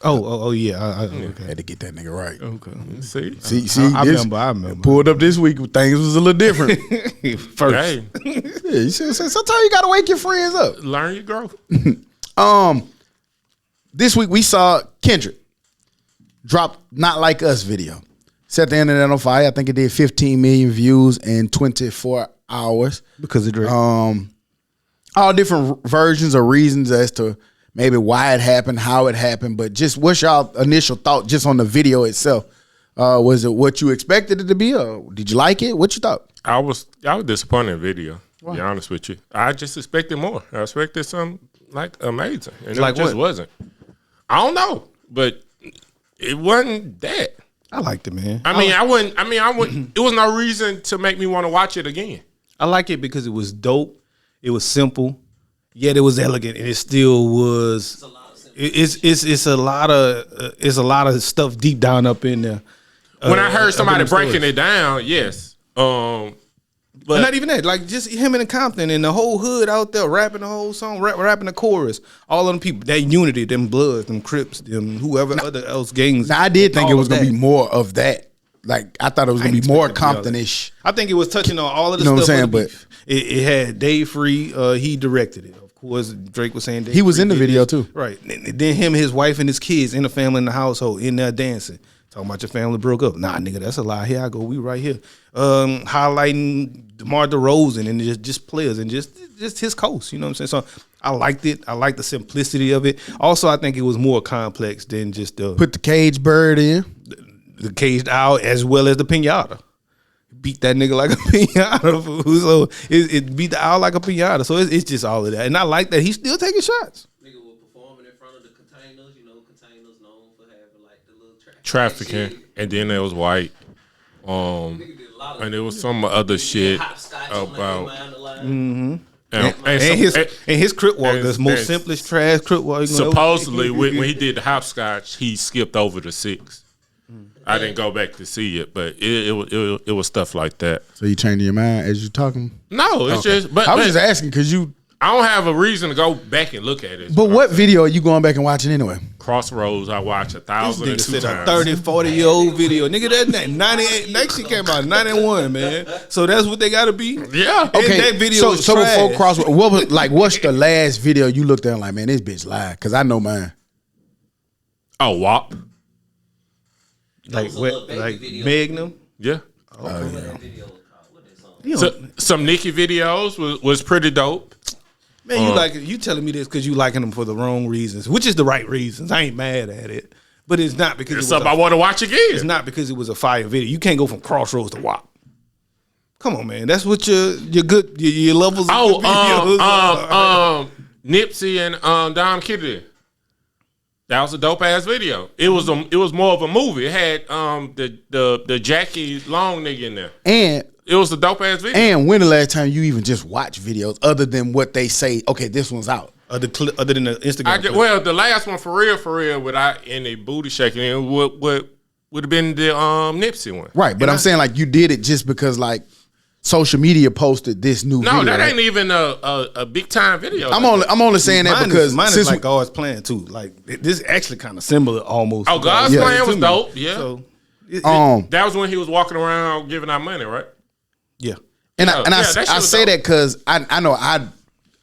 Yeah. Okay. Had to get that nigga right. Okay. See, I remember. Pulled up this week, things was a little different. First. Hey, Yeah, you see, sometimes you gotta wake your friends up. learn your growth. This week we saw Kendrick drop "Not Like Us" video. Set the internet on fire. I think it did 15 million views in 24 hours. Because of Drake. All different versions or reasons as to maybe why it happened, how it happened, but just what's y'all initial thought just on the video itself? Was it what you expected it to be, or did you like it? What you thought? I was disappointed in the video. To be honest with you, I just expected more. I expected something like amazing, and Like it just what? wasn't. I don't know, but it wasn't that. I liked it, man. I wouldn't. It was no reason to make me want to watch it again. I like it because it was dope. It was simple, yet it was elegant, and it still was. It's a lot of stuff deep down up in there. When I heard somebody breaking stories. it down, yes. But not even that, like just him and Compton and the whole hood out there rapping the whole song, rapping the chorus. All of them people, that unity, them Bloods, them Crips, them whoever other else gangs. Now I did think all it was of gonna that. be more of that. Like I thought it was gonna be more Compton-ish. I think it was touching on all of the You know what stuff. I'm of the saying? beef. It had Dave Free. He directed it. Of course, Drake was saying Dave He was Free in the did video, this. too. Right. And then him, his wife, and his kids in the family in the household in there dancing. Talking about your family broke up. Nah, nigga, that's a lie. Here I go. We right here. Highlighting DeMar DeRozan and just players and just his coast. You know what I'm saying? So I liked it. I liked the simplicity of it. Also, I think it was more complex than just Put the cage bird in. the caged owl as well as the pinata. Beat that nigga like a pinata. Fool. So it beat the owl like a pinata. So it's just all of that. And I like that he's still taking shots. Nigga was performing in front of the containers. You know, containers known for having like the little Trafficking, shit. and then there was white. Nigga did a lot of And there was some other shit hopscotch on the about. behind the line. And his crip walk, and- the most and simplest trash crip walk. Supposedly, when he did the hopscotch, he skipped over the 6. I didn't go back to see it, but it was stuff like that. So you changing your mind as you talking? No, it's just. But I was just asking because you. I don't have a reason to go back and look at it. But what video are you going back and watching anyway? Crossroads, I watch 1,002 Nigga said a times. 30, 40-year-old video. Nigga, that 98, that shit came out in 91, man. So that's what they gotta be. Yeah. And Okay, that video so was before trash. Crossroads, what's the last video you looked at and like, man, this bitch lied? Because I know mine. Oh, WAP. Like was a little baby like video. Magnum. Yeah. What that video was called? What that song? So, some Nicki videos was pretty dope. Man, you telling me this because you liking them for the wrong reasons, which is the right reasons. I ain't mad at it, but it's not because It's it was something I want to watch again. it's not because it was a fire video. You can't go from Crossroads to WAP. Come on, man. That's what your good your levels. Of good videos are. Nipsey and Dom Kennedy. That was a dope ass video. It was more of a movie. It had the Jackie Long nigga in there. And It was a dope ass video. and when the last time you even just watched videos other than what they say? Okay, this one's out. Other than the Instagram. clip. Well, the last one for real, without any booty shaking, it would have been the Nipsey one. Right, but I'm saying like you did it just because like social media posted this new video. No, that right? ain't even a big time video. I'm only saying that because mine is since like God's plan too. Like this actually kind of similar almost. Oh, God's Yeah. plan was to me. dope. Yeah, So that was when he was walking around giving out money, right? yeah. and Yeah, that shit I was say dope. that because I know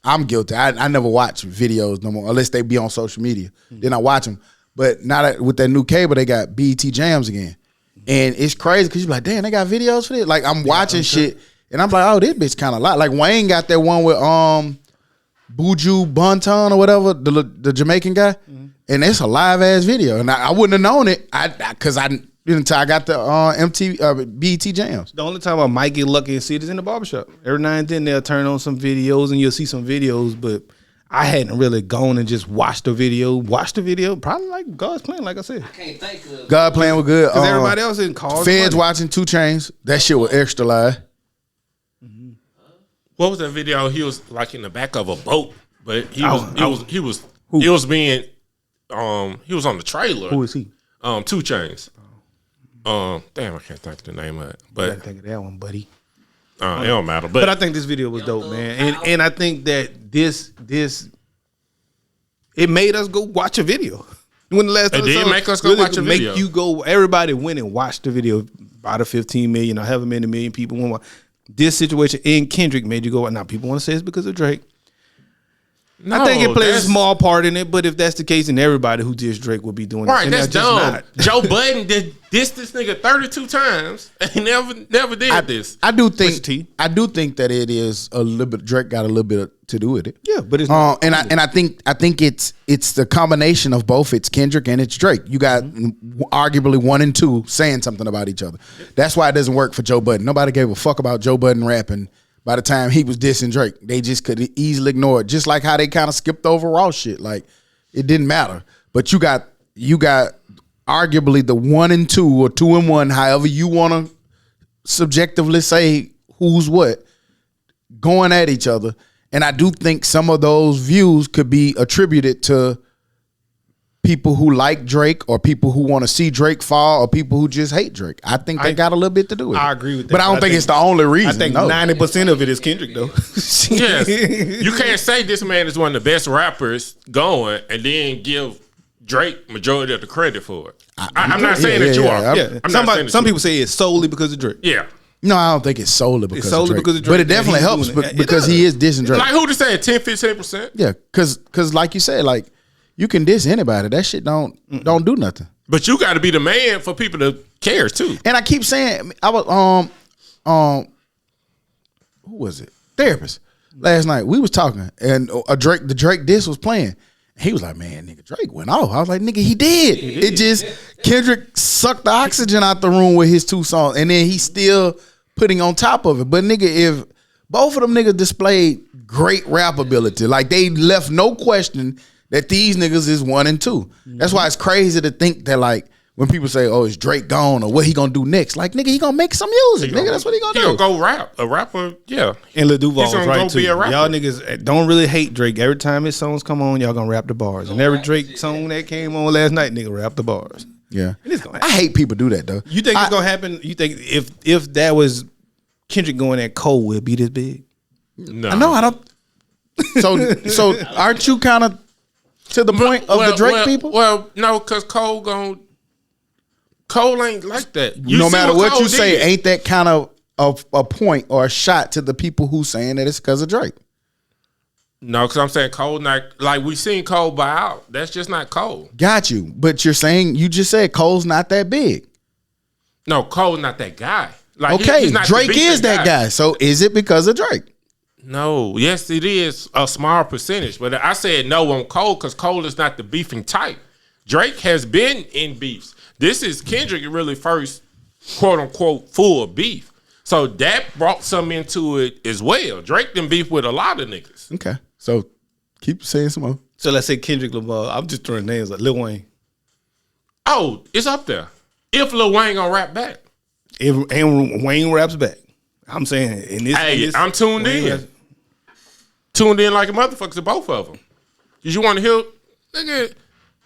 I'm guilty. I never watch videos no more unless they be on social media. Then I watch them. But now that with that new cable, they got BET Jams again, and it's crazy because you're like, damn, they got videos for this. Like I'm watching shit, and I'm like, oh, this bitch kind of lot. Like Wayne got that one with Buju Banton or whatever, the Jamaican guy, and it's a live ass video, and I wouldn't have known it because until I got the BET Jams. The only time I might get lucky and see it is in the barbershop. Every now and then they'll turn on some videos and you'll see some videos, but I hadn't really gone and just watched the video. Probably like God's plan, like I said. I can't think of. God playing was good. Because everybody else in cars. Feds watching 2 Chainz. That shit was extra live. What was that video? He was like in the back of a boat, but he was on the trailer. Who is he? 2 Chainz. Damn, I can't think of the name of it, I but gotta think of that one, buddy. it don't matter. But I But think this video was dope, man. And I think that this it made us go watch a video. When the last It time did something make us go really watch a make video. you go. Everybody went and watched the video. About 15 million or however many million people went. Watch. This situation in Kendrick made you go. Now people want to say it's because of Drake. No, I think it plays a that's- small part in it, but if that's the case, then everybody who dissed Drake will be doing it. Right, And that's just dumb. not. Joe Budden did this nigga 32 times and he never did this. I do Pusha T. think that it is a little bit. Drake got a little bit to do with it. Yeah, but it's and I think it's the combination of both. It's Kendrick and it's Drake. You got arguably 1 and 2 saying something about each other. That's why it doesn't work for Joe Budden. Nobody gave a fuck about Joe Budden rapping. By the time he was dissing Drake, they just could easily ignore it. Just like how they kind of skipped over Raw shit. Like it didn't matter. But you got arguably the 1 and 2 or 2 and 1, however you want to subjectively say who's what, going at each other. And I do think some of those views could be attributed to people who like Drake or people who want to see Drake fall or people who just hate Drake. I think they got a little bit to do with it. I agree with that. But I don't think it's the only reason. I think no. 90% of it is Kendrick though. Yes. You can't say this man is one of the best rappers going and then give Drake majority of the credit for it. I'm not saying that you are. Yeah, I'm not saying that some you people say it's solely because of Drake. Yeah. No, I don't think it's solely because It's solely of Drake. because of Drake. But it definitely Yeah, he's helps doing it. It because he is dissing Drake. Like who to say 10-15%? Yeah, because like you said, like you can diss anybody. That shit don't do nothing. But you got to be the man for people to care too. And I keep saying, I was who was it? Therapist. Last night we was talking, and the Drake diss was playing. He was like, "Man, nigga, Drake went off." I was like, "Nigga, he did." It just Kendrick sucked the oxygen out the room with his 2 songs, and then he's still putting on top of it. But nigga, if both of them niggas displayed great rap ability, like they left no question that these niggas is 1 and 2. That's why it's crazy to think that like when people say, "Oh, is Drake gone?" or "What he gonna do next?" Like, nigga, he gonna make some music, nigga. That's what he gonna do. He gonna go rap. A rapper, yeah. And Lil Duval He's was gonna right go too. be a rapper. Y'all niggas don't really hate Drake. Every time his songs come on, y'all gonna rap the bars. And every Drake song that came on last night, nigga, rap the bars. Yeah, And it's gonna I hate people do that though. You think it's gonna happen? You think if that was Kendrick going at Cole, will it be this big? No, No, I don't. So aren't you kind of to the point of the Drake people? Well, no, because Cole ain't like that. No matter what Cole you say, did. ain't that kind of a point or a shot to the people who saying that it's because of Drake? No, because I'm saying Cole not like we seen Cole buy out. That's just not Cole. Got you. But you're saying, you just said Cole's not that big. No, Cole's not that guy. Like Okay, he's not the Drake beefing is that guy. So is it because of Drake? No, yes, it is a small percentage, but I said no on Cole because Cole is not the beefing type. Drake has been in beefs. This is Kendrick really first quote unquote full beef. So that brought some into it as well. Drake done beef with a lot of niggas. Okay. So keep saying some more. So let's say Kendrick Lamar. I'm just throwing names like Lil Wayne. Oh, it's up there. If Lil Wayne gonna rap back. And Wayne raps back. I'm saying in this. Hey, I'm tuned Wayne in. raps- Tuned in like a motherfucker to both of them. Did you want to hear? Nigga,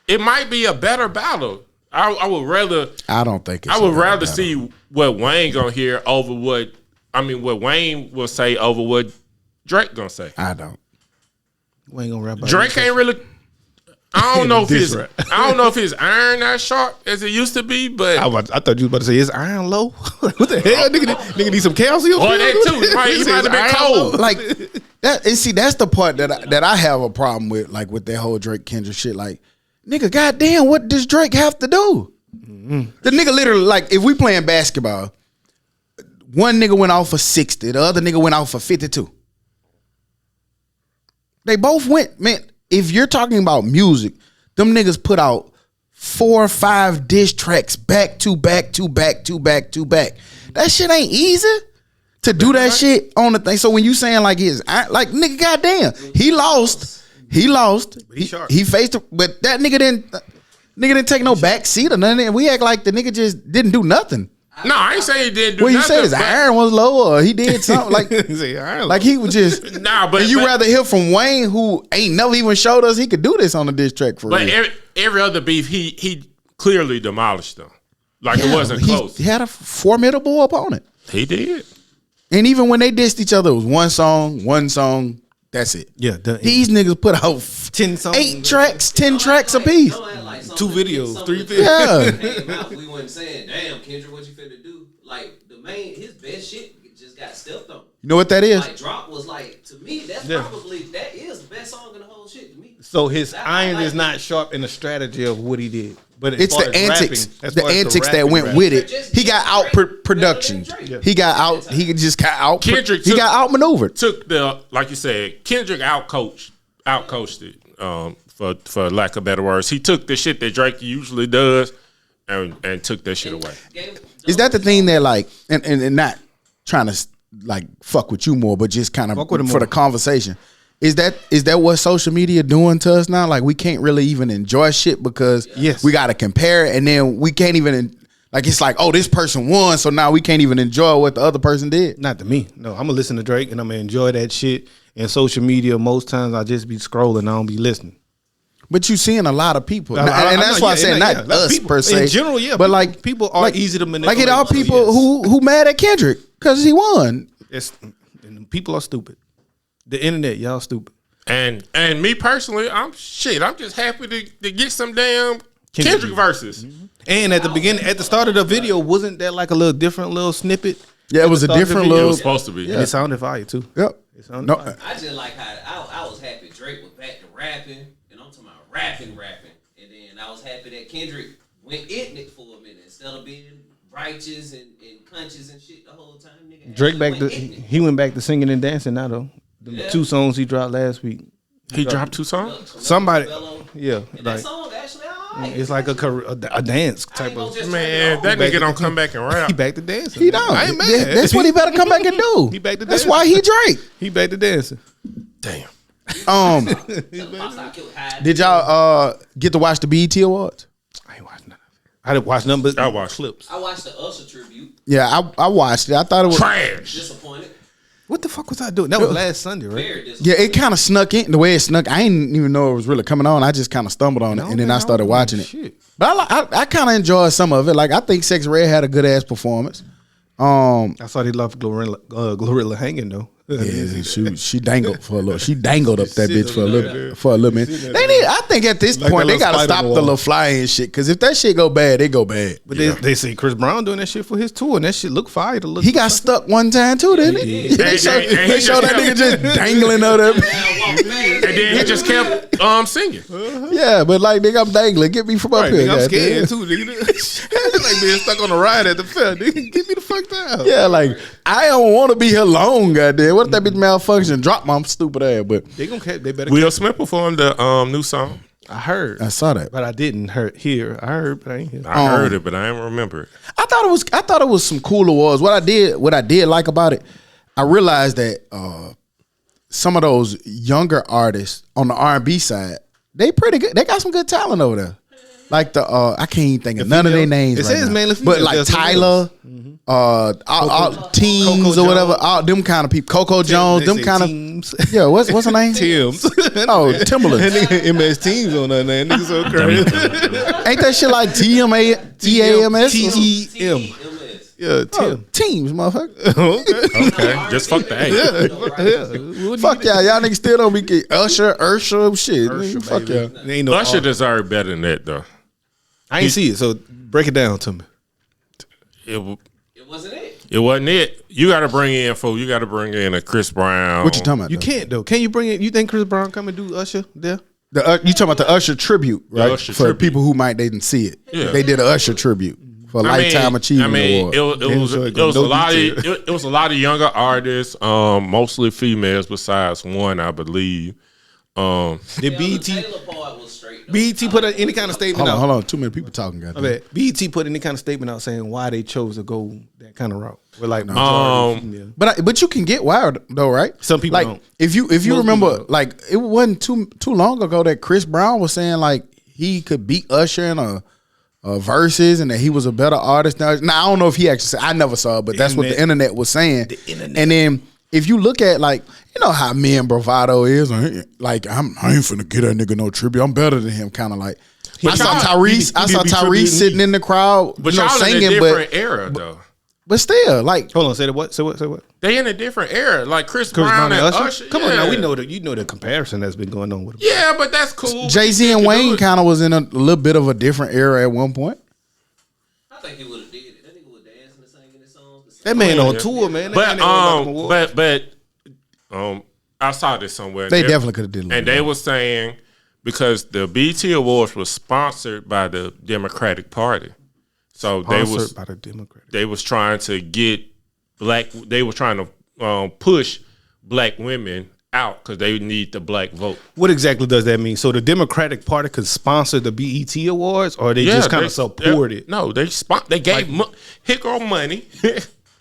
it might be a better battle. I would rather. I don't think it's I would a better rather battle. see what Wayne gonna hear over what. I mean, what Wayne will say over what Drake gonna say. I don't. Wayne gonna rap. About Drake ain't really. I don't know if Diss his. rap. I don't know if his iron not sharp as it used to be, but I thought you was about to say is iron low. What the hell, nigga need some calcium. or that too. He might have been cold. Like that, and see, that's the part that I have a problem with, like with that whole Drake Kendrick shit. Like, nigga, goddamn, what does Drake have to do? The nigga literally, like, if we playing basketball, one nigga went off for 60, the other nigga went off for 52. They both went, man. If you're talking about music, them niggas put out 4 or 5 diss tracks back to back to back to back to back. That shit ain't easy to do that shit on the thing. So when you saying like like nigga, goddamn, he lost. He faced it, but that nigga didn't take no back seat or nothing. We act like the nigga just didn't do nothing. No, I ain't saying he didn't do Well, you nothing. said his but- iron was low or he did something like Say iron like he was just. Nah, but and you but- rather hear from Wayne, who ain't never even showed us he could do this on a diss track for But real. every other beef, he clearly demolished them. Like it Yeah, wasn't close. He had a formidable opponent. He did. And even when they dissed each other, it was one song, that's it. Yeah, These niggas put out 10 songs. 8 tracks, 10 tracks apiece. Don't act like like 2 videos, 3 videos. Yeah. Came out, we wasn't saying, "Damn, Kendrick, what you finna do?" Like his best shit just got stepped on. You know what that is? Like Drop was like, to me, that is the best song in the whole shit to me. So his That iron like is not sharp in the strategy of what he did. But It's the antics, that went with it. He got out production. He got out. He just got out. Kendrick He got outmaneuvered. Took the, like you said, Kendrick outcoached it. For lack of better words, he took the shit that Drake usually does and took that shit away. Is that the thing that like and not trying to like fuck with you more, but just kind of for the conversation? Is that what social media doing to us now? Like we can't really even enjoy shit because we got to compare it, and then we can't even like it's like, oh, this person won, so now we can't even enjoy what the other person did. Not to me. No, I'm gonna listen to Drake and I'm gonna enjoy that shit. And social media, most times I just be scrolling. I don't be listening. But you seeing a lot of people, and that's why I said not us per se. In general, yeah, but like people are easy to manipulate. Like it all people who mad at Kendrick because he won. And people are stupid. The internet, y'all stupid. And me personally, I'm just happy to get some damn Kendrick verses. Mm-hmm. And at the beginning, at the start of the video, wasn't that like a little different little snippet? Yeah, it was a different little. It was supposed to be. Yeah. It sounded fire too. Yep. It sounded fire. I just like how I was happy Drake was back to rapping, and I'm talking about rapping, and then I was happy that Kendrick went ethnic for a minute instead of being righteous and conscious and shit the whole time. Nigga, Drake he went back to singing and dancing now though. The 2 songs he dropped last week. He dropped 2 songs. Somebody, yeah, and like that song actually alright. it's like a dance type of. Man, that nigga don't come back and rap. He back to dancing. He don't. I ain't mad. That's what he better come back and do. He back to That's dancing. why he Drake. He back to dancing. Damn. Did y'all get to watch the BET Awards? I ain't watching none of it. I didn't watch none but I watched clips. I watched the Usher tribute. Yeah, I watched it. I thought it was Trash. Disappointed. What the fuck was I doing? That was last Sunday, right? Very disappointed. Yeah, it kind of snuck in. The way it snuck, I didn't even know it was really coming on. I just kind of stumbled on it, and then I started watching it. Shit. But I kind of enjoyed some of it. Like I think Sex Red had a good ass performance. I saw they left Glorilla hanging though. Yeah, she dangled for a little. She dangled up that bitch for a little minute. They need. I think at this point they gotta stop the little flying shit. Because if that shit go bad, it go bad. But they say Chris Brown doing that shit for his tour, and that shit look fire. To look. He got stuck one time too, didn't he? They showed that nigga just dangling out there. And then he just kept singing. Yeah, but like nigga, I'm dangling. Get me from up here. I'm scared too, nigga. It's like being stuck on the ride at the fair. Nigga, get me the fuck down. Yeah, like I don't want to be here long, goddamn. What if that bitch malfunction? Drop my stupid ass. But They better. Will Smith performed the new song. I heard. I saw that. But I didn't hear. I heard, but I ain't hear. I heard it, but I didn't remember it. I thought it was some cool awards. What I did like about it, I realized that some of those younger artists on the R&B side, they pretty good. They got some good talent over there. Like I can't even think of none of their names. It says mainly but females. like Tyler, teams or whatever, all them kind of people. Coco Jones, them kind teams. of. Yeah, what's her name? Tims. Oh, Timberland. MS Teams on that name. Niggas so crazy. Ain't that shit like TMATAMS? TEM. Yeah, Tim. Teams, motherfucker. Okay, just fuck the A. Yeah. Fuck y'all. Y'all niggas still don't be Usher, shit. Fuck y'all. There ain't no Usher deserved better than that though. I ain't see it, so break it down to me. It wasn't it. It wasn't it. You got to bring in a Chris Brown. What you talking about? You can't though. Can you bring it? You think Chris Brown come and do Usher there? You talking about the Usher tribute, right? Usher for tribute. people who might didn't see it. Yeah. They did an Usher tribute for Lifetime Achievement Award. It was a lot of younger artists, mostly females, besides one, I believe. Did BET Taylor part was straight. BET put any kind of statement out? Hold on. Too many people talking, goddamn. BET put any kind of statement out saying why they chose to go that kind of route. With like majority female. But you can get wild though, right? Some people like don't. If you Most remember, people don't. like it wasn't too long ago that Chris Brown was saying like he could beat Usher in a verses and that he was a better artist. Now I don't know if he actually said. I never saw it, but that's what the internet was saying. And then if you look at like, you know how me and bravado is, like I ain't finna get that nigga no tribute. I'm better than him, kind of like. I saw Tyrese sitting in the crowd, but y'all singing, in a different era though. But still, like, Hold on, say the what? Say what? Say what? They in a different era, like Chris Chris Brown and Usher? Usher. Come on yeah. now, we know that you know the comparison that's been going on with them. Yeah, but that's cool. Jay-Z and Wayne kind of was in a little bit of a different era at one point. I think he would have did it. That nigga was dancing and singing his songs. That man on tour, man. That But man ain't I saw this somewhere. They definitely could have did it. And they were saying because the BET Awards was sponsored by the Democratic Party, so sponsored by the Democratic. They was trying to get black. They were trying to push black women out because they need the black vote. What exactly does that mean? So the Democratic Party could sponsor the BET Awards, or they just kind of support it? No, they gave Hickory money.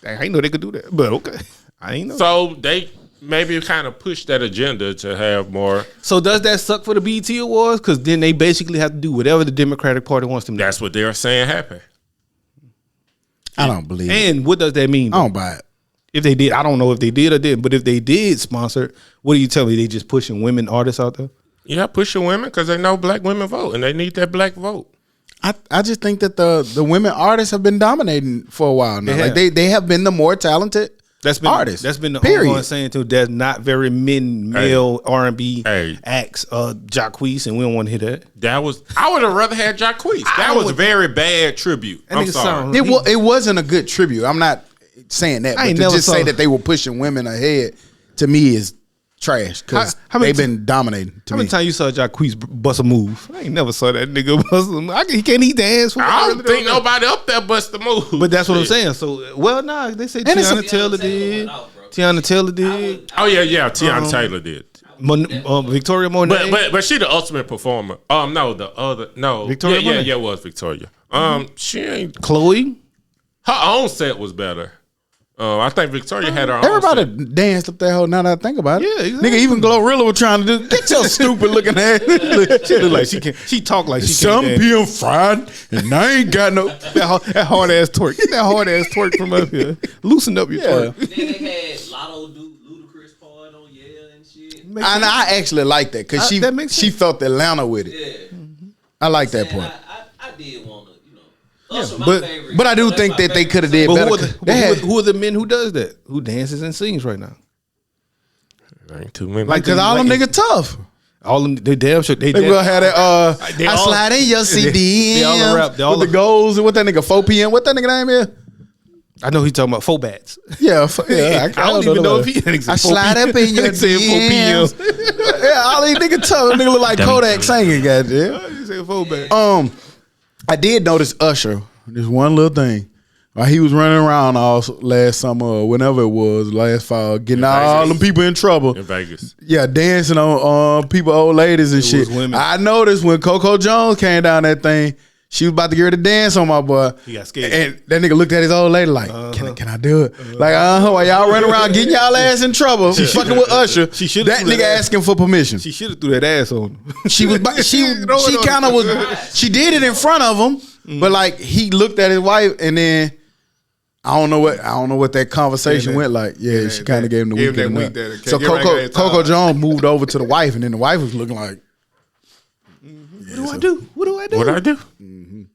I ain't know they could do that, but okay, I ain't know. So they maybe kind of push that agenda to have more. So does that suck for the BET Awards? Because then they basically have to do whatever the Democratic Party wants them to do. That's what they're saying happened. I don't believe it. And what does that mean? I don't buy it. If they did, I don't know if they did or didn't, but if they did sponsor, what are you telling me? They just pushing women artists out there? Yeah, pushing women because they know black women vote and they need that black vote. I just think that the women artists have been dominating for a while now. They have been the more talented artists. That's been the period. ongoing saying too. There's not very male R&B acts. Jacquees, and we don't want to hear that. I would have rather had Jacquees. That was a very bad tribute. I'm sorry. It wasn't a good tribute. I'm not saying that, but to just say that they were pushing women ahead to me is trash because they've been dominating. How many times you saw Jacquees bust a move? I ain't never saw that nigga bust a move. He can't eat dance. I don't think nobody up there bust a move. But that's what I'm saying. So, well, nah, they say Tiana Taylor did. Tiana Taylor did. Oh yeah, Tiana Taylor did. Victoria Monet. But she the ultimate performer. Victoria. Yeah, it was Victoria. She ain't. Chloe. Her own set was better. I think Victoria had her own. Everybody danced up that whole. Now that I think about it, yeah, exactly. Nigga, even Glorilla was trying to do. Get your stupid looking ass. She look like she can. She talk like she Some can't. PM fried, and I ain't got no that hard ass twerk. Get that hard ass twerk from up here. Loosen up your twerk. Then they had Lotto Ludacris part on and shit. And I actually like that because she felt Atlanta with it. Yeah, I like that part. I did want to, But I do think that they could have did better. Who are the men who does that? Who dances and sings right now? There ain't too many. Because all them niggas tough. All them, they damn sure. They gonna have that. I slide in your CD. They all rap. With the goals and what that nigga 4 p.m. What that nigga name is? I know he's talking about 4 bats. Yeah, I don't even know if he. I slide up in your DMs. 4 p.m. Yeah, all these niggas tough. Nigga look like Kodak singing. Goddamn. You say 4 bats. I did notice Usher. This one little thing. He was running around all last summer or whenever it was, last fall, getting all them people in trouble. In Vegas. Yeah, dancing on people, old ladies and shit. I noticed when Coco Jones came down that thing, she was about to get her to dance on my boy. He got scared. And that nigga looked at his old lady like, can I do it? Like, while y'all running around getting y'all ass in trouble, fucking with Usher. That nigga asking for permission. She should have threw that ass on him. She kind of was, she did it in front of him, but like he looked at his wife and then I don't know what that conversation went like. Yeah, she kind of gave him the weekend. So Coco Jones moved over to the wife, and then the wife was looking like, What do I do?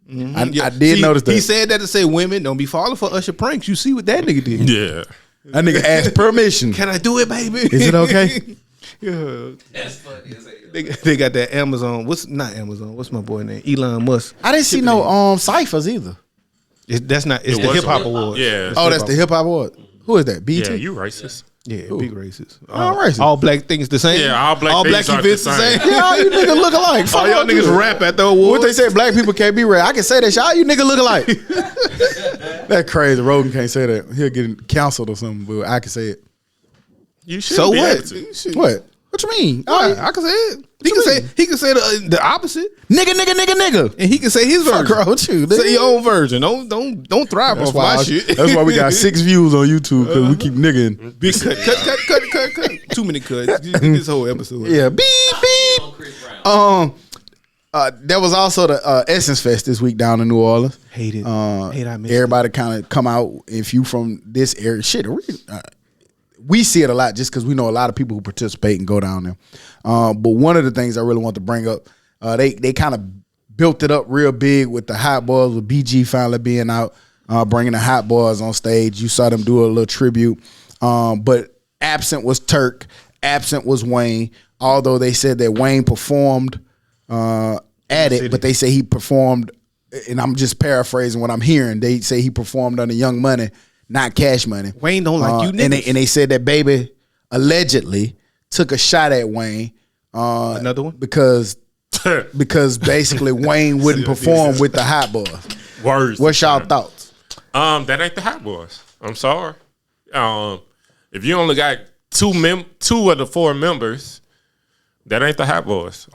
I did notice that. He said that to say women don't be falling for Usher pranks. You see what that nigga did? Yeah. That nigga asked permission. Can I do it, baby? Is it okay? Yeah. That's funny as hell. They got that Amazon. What's my boy name? Elon Musk. I didn't see no ciphers either. It's the hip hop award. Yeah. That's the hip hop award. Who is that? BT? Yeah, you racist. Yeah, big racist. Racist. All black things the same. Yeah, all black events the same. Yeah, all you niggas look alike. All y'all niggas rap at the award. What they say? Black people can't be rap. I can say that shit. All you niggas look alike. That's crazy. Rogan can't say that. He'll get canceled or something. But I can say it. You should. So be what? able to. What? What you mean? I can say it. He can say the opposite. Nigga. And he can say his version. Fuck wrong with you. Say your own version. Don't thrive off my shit. That's why we got 6 views on YouTube because we keep nigging. Big cut. Too many cuts. This whole episode. Yeah. Beep. There was also the Essence Fest this week down in New Orleans. Hate I missed everybody kind of come out. If you from this area, shit. We see it a lot just because we know a lot of people who participate and go down there. But one of the things I really want to bring up, they kind of built it up real big with the Hot Boys with BG finally being out. bringing the Hot Boys on stage. You saw them do a little tribute. But absent was Turk. Absent was Wayne. Although they said that Wayne performed at it, but they say he performed, and I'm just paraphrasing what I'm hearing. They say he performed under Young Money, not Cash Money. Wayne don't like you niggas. And they said that Baby allegedly took a shot at Wayne. Another one? Because basically Wayne wouldn't perform with the Hot Boys. Words. What's y'all thoughts? That ain't the Hot Boys. I'm sorry. If you only got two of the 4 members, that ain't the Hot Boys.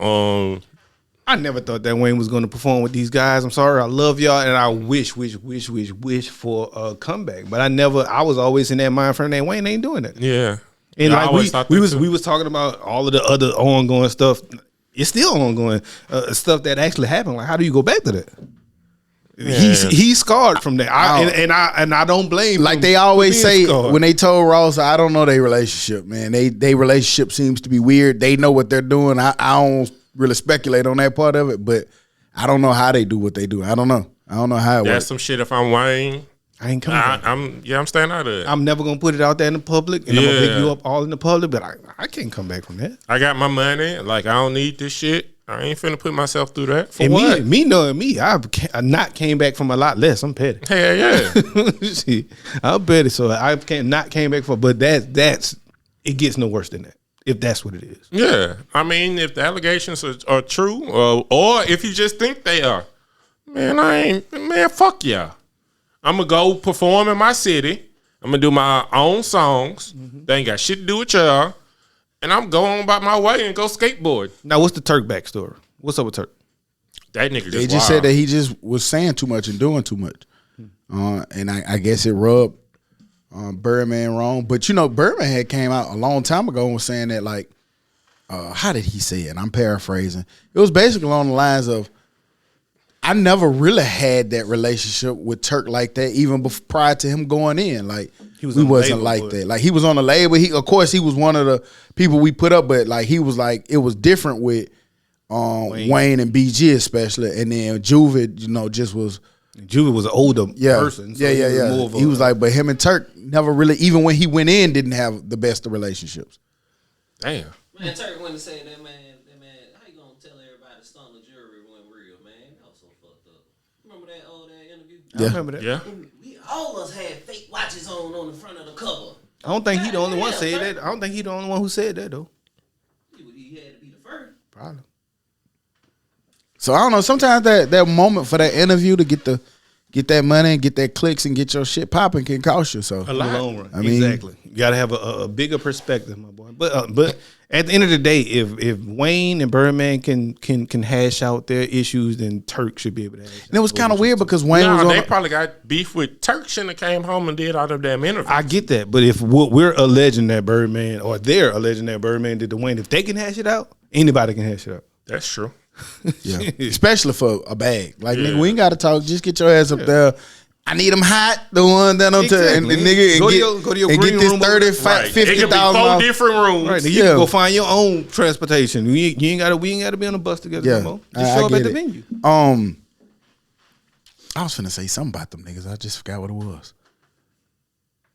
I never thought that Wayne was going to perform with these guys. I'm sorry. I love y'all, and I wish for a comeback. But I was always in that mind frame that Wayne ain't doing that. Yeah. And I always like thought that we was talking about all of the other ongoing stuff. It's still ongoing stuff that actually happened. Like, how do you go back to that? Yeah. He's scarred from that. I don't blame him. Like they always for being say scarred. when they told Ross, I don't know their relationship, man. They relationship seems to be weird. They know what they're doing. I don't really speculate on that part of it, but I don't know how they do what they do. I don't know how it That's works. some shit. If I'm Wayne, I ain't coming back. I'm staying out of it. I'm never gonna put it out there in the public, and I'm gonna pick you up all in the public. But I can't come back from that. I got my money. Like, I don't need this shit. I ain't finna put myself through that. For And what? me knowing me, I not came back from a lot less. I'm petty. Hell yeah. See, I'm petty, so I not came back from. But that's it gets no worse than that if that's what it is. Yeah. I mean, if the allegations are true, or if you just think they are, man, fuck y'all. I'm gonna go perform in my city. I'm gonna do my own songs. They ain't got shit to do with y'all. And I'm going about my way and go skateboard. Now, what's the Turk backstory? What's up with Turk? That nigga They just said that he just was saying too much and doing too much. And I guess it rubbed Birdman wrong. But, Birdman had came out a long time ago and was saying that, like, how did he say it? I'm paraphrasing. It was basically along the lines of, I never really had that relationship with Turk like that, even prior to him going in. Like, we wasn't like that. Like, he was on the label. Of course, he was one of the people we put up, but like, he was like, it was different with Wayne and BG especially, and then Juvie, just was. Juvie was an older person. So He was like, but him and Turk never really, even when he went in, didn't have the best of relationships. Damn. Man, Turk went to say that man, how you gonna tell everybody the stolen jewelry went real, man? That was so fucked up. Remember that interview? I remember that. Yeah. We all of us had fake watches on the front of the cover. I don't think he the only one said that. I don't think he the only one who said that though. He had to be the first. Probably. So I don't know. Sometimes that moment for that interview to get that money and get that clicks and get your shit popping can cost you. So In the long run. I mean, exactly. You gotta have a bigger perspective, my boy. But at the end of the day, if Wayne and Birdman can hash out their issues, then Turk should be able to hash out. And it was kind of weird because Wayne was They on. probably got beef with Turk. Shouldn't have came home and did all them damn interviews. I get that, but if what we're alleging that Birdman or they're alleging that Birdman did to Wayne, if they can hash it out, anybody can hash it out. That's true. Yeah, especially for a bag. Like, nigga, we ain't got to talk. Just get your ass up there. I need them hot. The one that don't tell and the nigga Go to your and green get this room 30, over there. Right. It could be 50,000. 4 different rooms. Right, you can go find your own transportation. We ain't gotta be on a bus together Yeah, no more. Just show up at the venue. I was finna say something about them niggas. I just forgot what it was.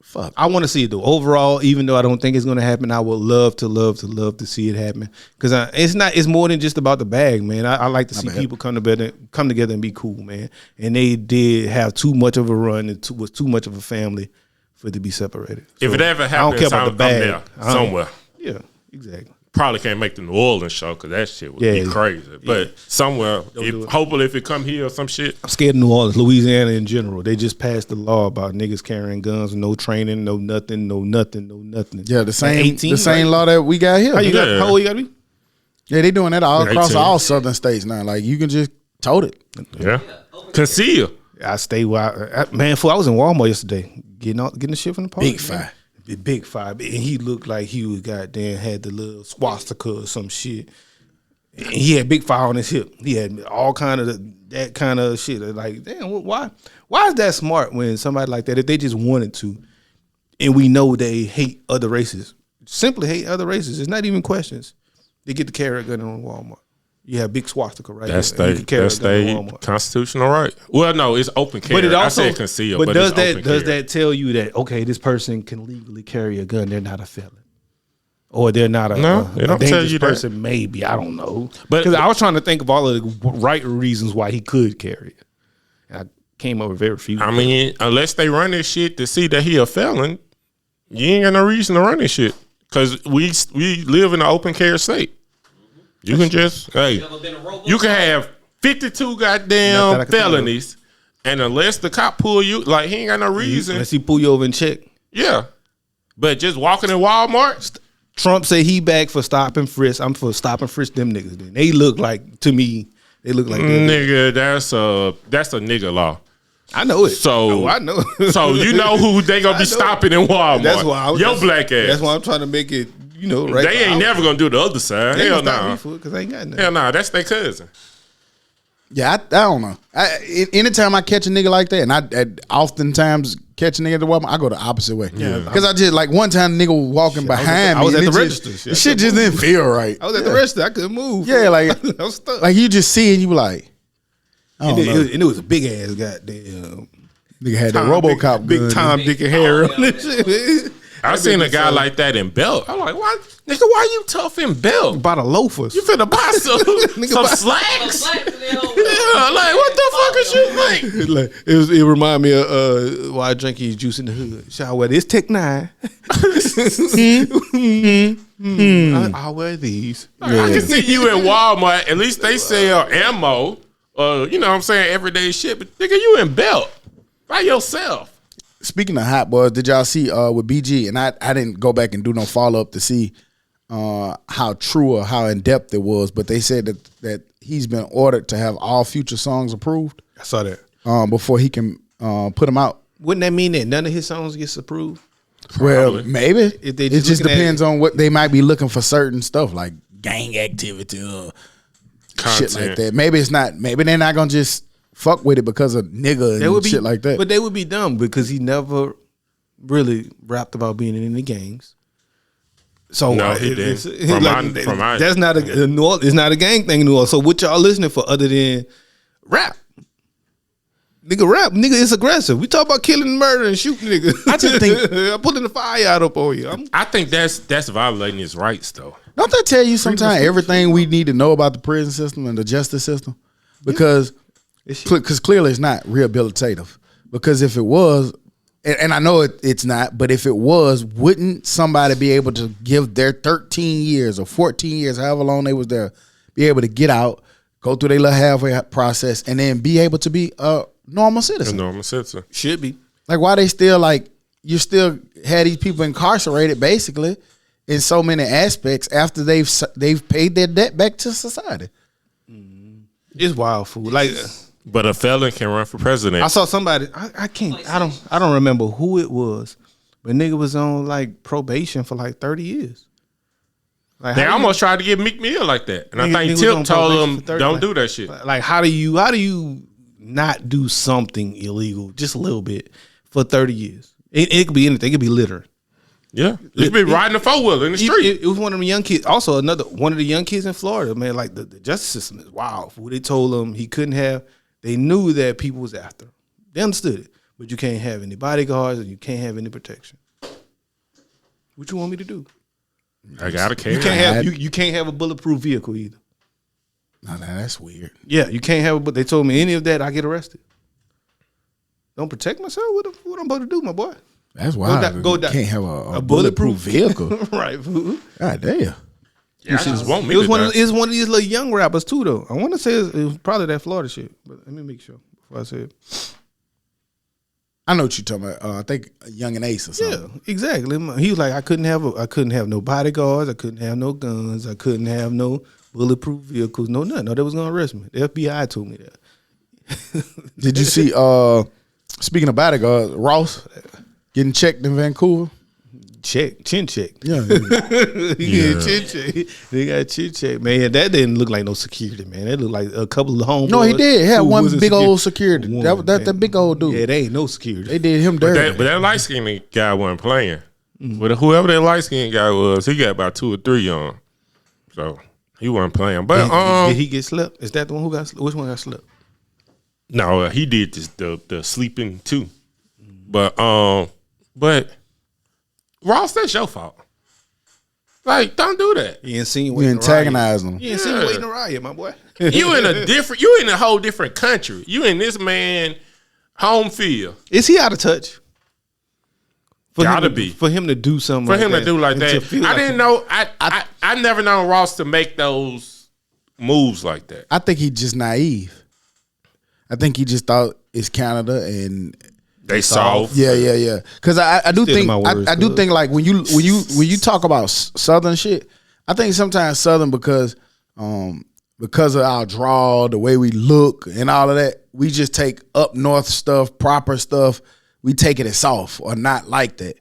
Fuck. I want to see it though. Overall, even though I don't think it's going to happen, I would love to see it happen because it's more than just about the bag, man. I like to see people come together and be cool, man. And they did have too much of a run and was too much of a family for it to be separated. If it ever happens, I don't care about the bag. I'm there somewhere. Yeah, exactly. Probably can't make the New Orleans show because that shit would be crazy. But somewhere, hopefully if it come here or some shit. I'm scared of New Orleans, Louisiana in general. They just passed the law about niggas carrying guns, no training, no nothing. Yeah, the same 18, the same law that we got here. How old you got to be? Yeah, they doing that all across 18. all southern states now. Like, you can just tote it. Yeah. Conceal. I stay man. I was in Walmart yesterday getting the shit from the party. Big five, and he looked like he was goddamn had the little swastika or some shit. And he had Big Five on his hip. He had all kind of that kind of shit. Like, damn, why is that smart when somebody like that, if they just wanted to, and we know they hate other races, simply hate other races. It's not even questions. They get the carry gun on Walmart. You have big swastika right That's there. that's they constitutional right. Well, no, it's open carry. But it also, I said conceal, but does it's that tell you that okay, this person can legally carry a gun? They're not a felon, or they're not a dangerous person? That. Maybe I don't know. But because I was trying to think of all of the right reasons why he could carry it, I came up with very few. I mean, unless they run this shit to see that he a felon, you ain't got no reason to run this shit because we live in an open carry state. You can just, you can have 52 goddamn felonies, and unless the cop pull you, like, he ain't got no reason. Unless he pull you over and check. Yeah. But just walking in Walmart. Trump said he back for stop and frisk. I'm for stop and frisk them niggas. Then they look like, to me, nigga, that's a nigga law. I know it. So I know. So you know who they gonna be stopping in Walmart. That's why black ass. That's why I'm trying to make it. You know, right? They ain't never gonna do the other side. Hell no. Because I ain't got nothing. Hell no, that's their cousin. Yeah, I don't know. Anytime I catch a nigga like that, and I oftentimes catch a nigga at the Walmart, I go the opposite way. Yeah, because I just like one time, nigga was walking behind me. I was at the register. The shit just didn't feel right. I was at the register. I couldn't move. Yeah, like I was stuck. Like you just see it, and you were like, and it was a big ass goddamn. Nigga had that RoboCop big Tom, Dick, and Harry. I seen a guy like that in Belt. I'm like, why, nigga? Why you tough in Belt? Bought a loafers. You finna buy some slacks? Yeah, like what the fuck is you like? Like it remind me of why I drink his juice in the hood. Shall I wear this Tech 9? I'll wear these. Yeah. I can see you in Walmart. At least they sell ammo. You know what I'm saying, everyday shit. But nigga, you in Belt by yourself. Speaking of hot boys, did y'all see with BG? And I didn't go back and do no follow up to see how true or how in depth it was, but they said that he's been ordered to have all future songs approved. I saw that before he can put them out. Wouldn't that mean that none of his songs gets approved? Well, maybe it just depends on what they might be looking for. Certain stuff like gang activity or content. Shit like that. Maybe it's not. Maybe they're not gonna just fuck with it because of nigga and shit like that. But they would be dumb because he never really rapped about being in any gangs. So no, he did. That's not it's not a gang thing anymore. So what y'all listening for other than rap? Nigga rap, nigga, it's aggressive. We talk about killing and murder and shooting niggas. I just think I'm pulling the fire out up on you. I think that's violating his rights though. Don't they tell you sometimes everything we need to know about the prison system and the justice system? Because clearly it's not rehabilitative. Because if it was, and I know it's not, but if it was, wouldn't somebody be able to give their 13 years or 14 years, however long they was there, be able to get out, go through their little halfway process, and then be able to be a normal citizen? A normal citizen. Should be. Like, why they still, like, you still had these people incarcerated, basically, in so many aspects after they've paid their debt back to society. It's wild, fool. Like, but a felon can run for president. I saw somebody. I don't remember who it was, but nigga was on like probation for like 30 years. Like, they almost tried to get Meek Mill like that, and I think Tip told him, "Don't do that shit." Like, how do you not do something illegal just a little bit for 30 years? It could be anything. It could be littering. Yeah, it could be riding a 4-wheeler in the street. It was one of them young kids. Also, one of the young kids in Florida. Man, like the justice system is wild. They told him he couldn't have. They knew that people was after him. They understood it, but you can't have any bodyguards and you can't have any protection. What you want me to do? I gotta carry. You can't have a bulletproof vehicle either. No, that's weird. Yeah, you can't have. But they told me any of that, I get arrested. Don't protect myself. What I'm supposed to do, my boy? That's wild. You can't have a bulletproof vehicle, right? God damn. Yeah, I just want me. It was one of these little young rappers too, though. I want to say it was probably that Florida shit, but let me make sure before I say it. I know what you're talking about. I think Young and Ace or something. Yeah, exactly. He was like, I couldn't have no bodyguards. I couldn't have no guns. I couldn't have no bulletproof vehicles. No nothing. No, they was gonna arrest me. The FBI told me that. Did you see? Speaking of bodyguards, Ross getting checked in Vancouver. Chin check. Yeah. Chin check. They got chin check, man. That didn't look like no security, man. That looked like a couple of homeboys. No, he did. He had one big old security. That big old dude. Yeah, they ain't no security. They did him dirty. But that light skinned guy wasn't playing. But whoever that light skinned guy was, he got about 2 or 3 on. So He wasn't playing. But did he get slept? Is that the one who got? Which one got slept? No, he did this the sleeping too. But Ross, that's your fault. Like, don't do that. You insinuating. You antagonize them. You insinuating a riot, my boy. You in a whole different country. You in this man home field. Is he out of touch? Gotta be. For him to do something For him that to do like and that. to feel I like didn't know. I never known Ross to make those moves like that. I think he's just naive. I think he just thought it's Canada and They soft. yeah. Because I do Still think my words, I do cuz. think like when you talk about Southern shit, I think sometimes Southern because of our draw, the way we look, and all of that, we just take up north stuff, proper stuff. We take it as soft or not like that.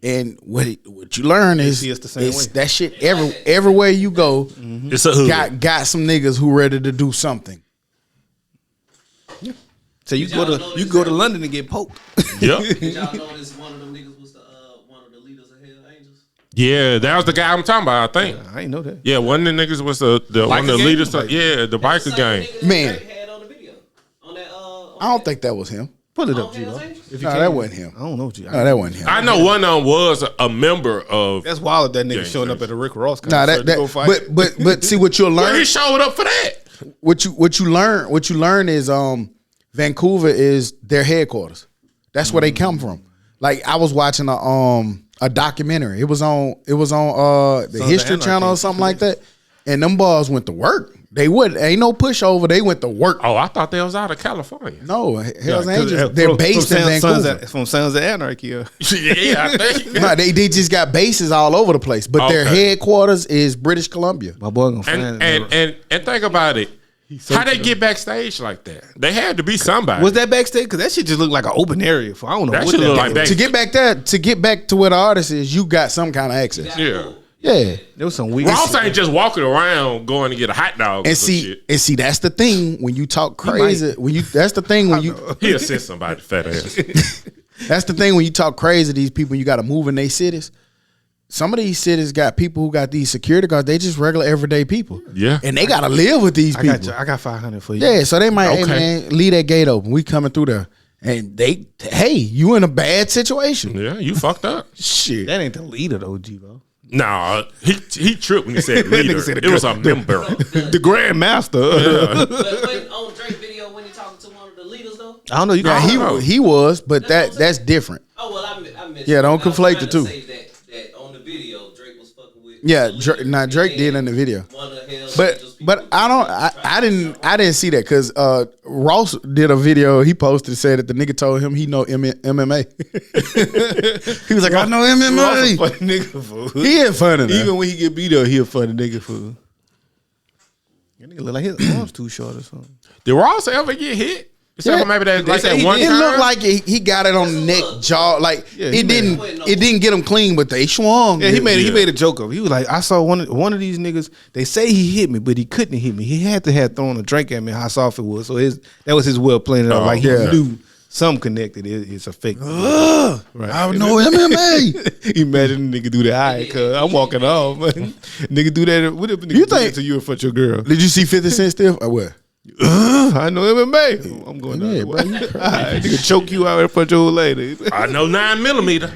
And what you learn is see us the same way. that shit everywhere you go. It's a hood. Got some niggas who ready to do something. So you Did y'all go notice to that? London and get poked. Yep. Did y'all notice one of them niggas was one of the leaders of Hell Angels? Yeah, that was the guy I'm talking about, I think. I ain't know that. Yeah, one of the niggas was the one of the gang? leaders. Yeah, the biker gang. Man. Had on the video. On that, I don't think that was him. Pull it on up, G. Hell's Angels? If you No, can. that wasn't him. I don't know, G. No, that wasn't him. I know one of them was a member of. That's wild that nigga Yeah, showing up at a Rick Ross concert Nah, to go that fight. but see what you'll Well, learn. he showed up for that. What you learn is Vancouver is their headquarters. That's where they come from. Like I was watching a documentary. It was on the of History Anarchy. Channel or something like that. And them boys went to work. They ain't no pushover. They went to work. Oh, I thought they was out of California. No, Hell's 'Cause, Angels. They're based in Vancouver. From Sons of Anarchy. Yeah, I think. No, they just got bases all over the place. But their Okay. headquarters is British Columbia. My boy gonna find And think about it. How they get backstage like that? They had to be somebody. Was that backstage? Because that shit just looked like an open area. For I don't know That what shit that look was. like back- To get back to where the artist is, you got some kind of access. Yeah. Yeah. There was some weird. Ross ain't just walking around going to get a hot dog or And some shit. see, that's the thing when you talk crazy. That's the thing when you He'll send somebody fat ass. that's the thing when you talk crazy to these people. You got to move in their cities. Some of these cities got people who got these security guards. They just regular everyday people. Yeah. and they got to live with these people. I got 500 for you. Yeah, so they might, hey Okay. man, leave that gate open. We coming through there, and hey, you in a bad situation. Yeah, you fucked up. Shit. That ain't the leader though, G-Bo. Nah, he tripped when he said leader. Nigga said It was a member. The Grand Master. But when, on Drake video, when he talking to one of the leaders though. I don't know. You Yeah, got he was, but that's different. Oh well, I missed. Yeah, don't it. I was conflate trying the to two. say that on the video, Drake was fucking with. Yeah, the leader, Drake and did in the video. One of Hell's But Angels but people I didn't see that because Ross did a video he posted said that the nigga told him he know MMA. He was like, I know Ross a MMA. funny nigga, fool. He ain't funny. Now. Even when he get beat up, he a funny nigga, fool. That nigga look like his arms too short or something. Did Ross ever get hit? Except Yeah. for maybe that They like say that he one did. It time. looked like he got it on the neck, jaw. Like Yeah, he it didn't made- it didn't get him clean, but they swung. Yeah, he made Yeah. a joke of it. He was like, I saw one of these niggas. They say he hit me, but he couldn't hit me. He had to have thrown a drink at me. How soft it was. So that was his way of playing it out. Like he yeah. knew some connected. It's a fake. Ugh, Right. I know MMA. Imagine a nigga do that. All right, cuz I'm walking off. Man. Nigga do that. What if a nigga You do that think- to you in front of your girl? Did you see 50 Cent still? Or what? I know MMA. I'm going Yeah, down. bro, you All right, nigga choke you out in front of your old lady. I know 9mm.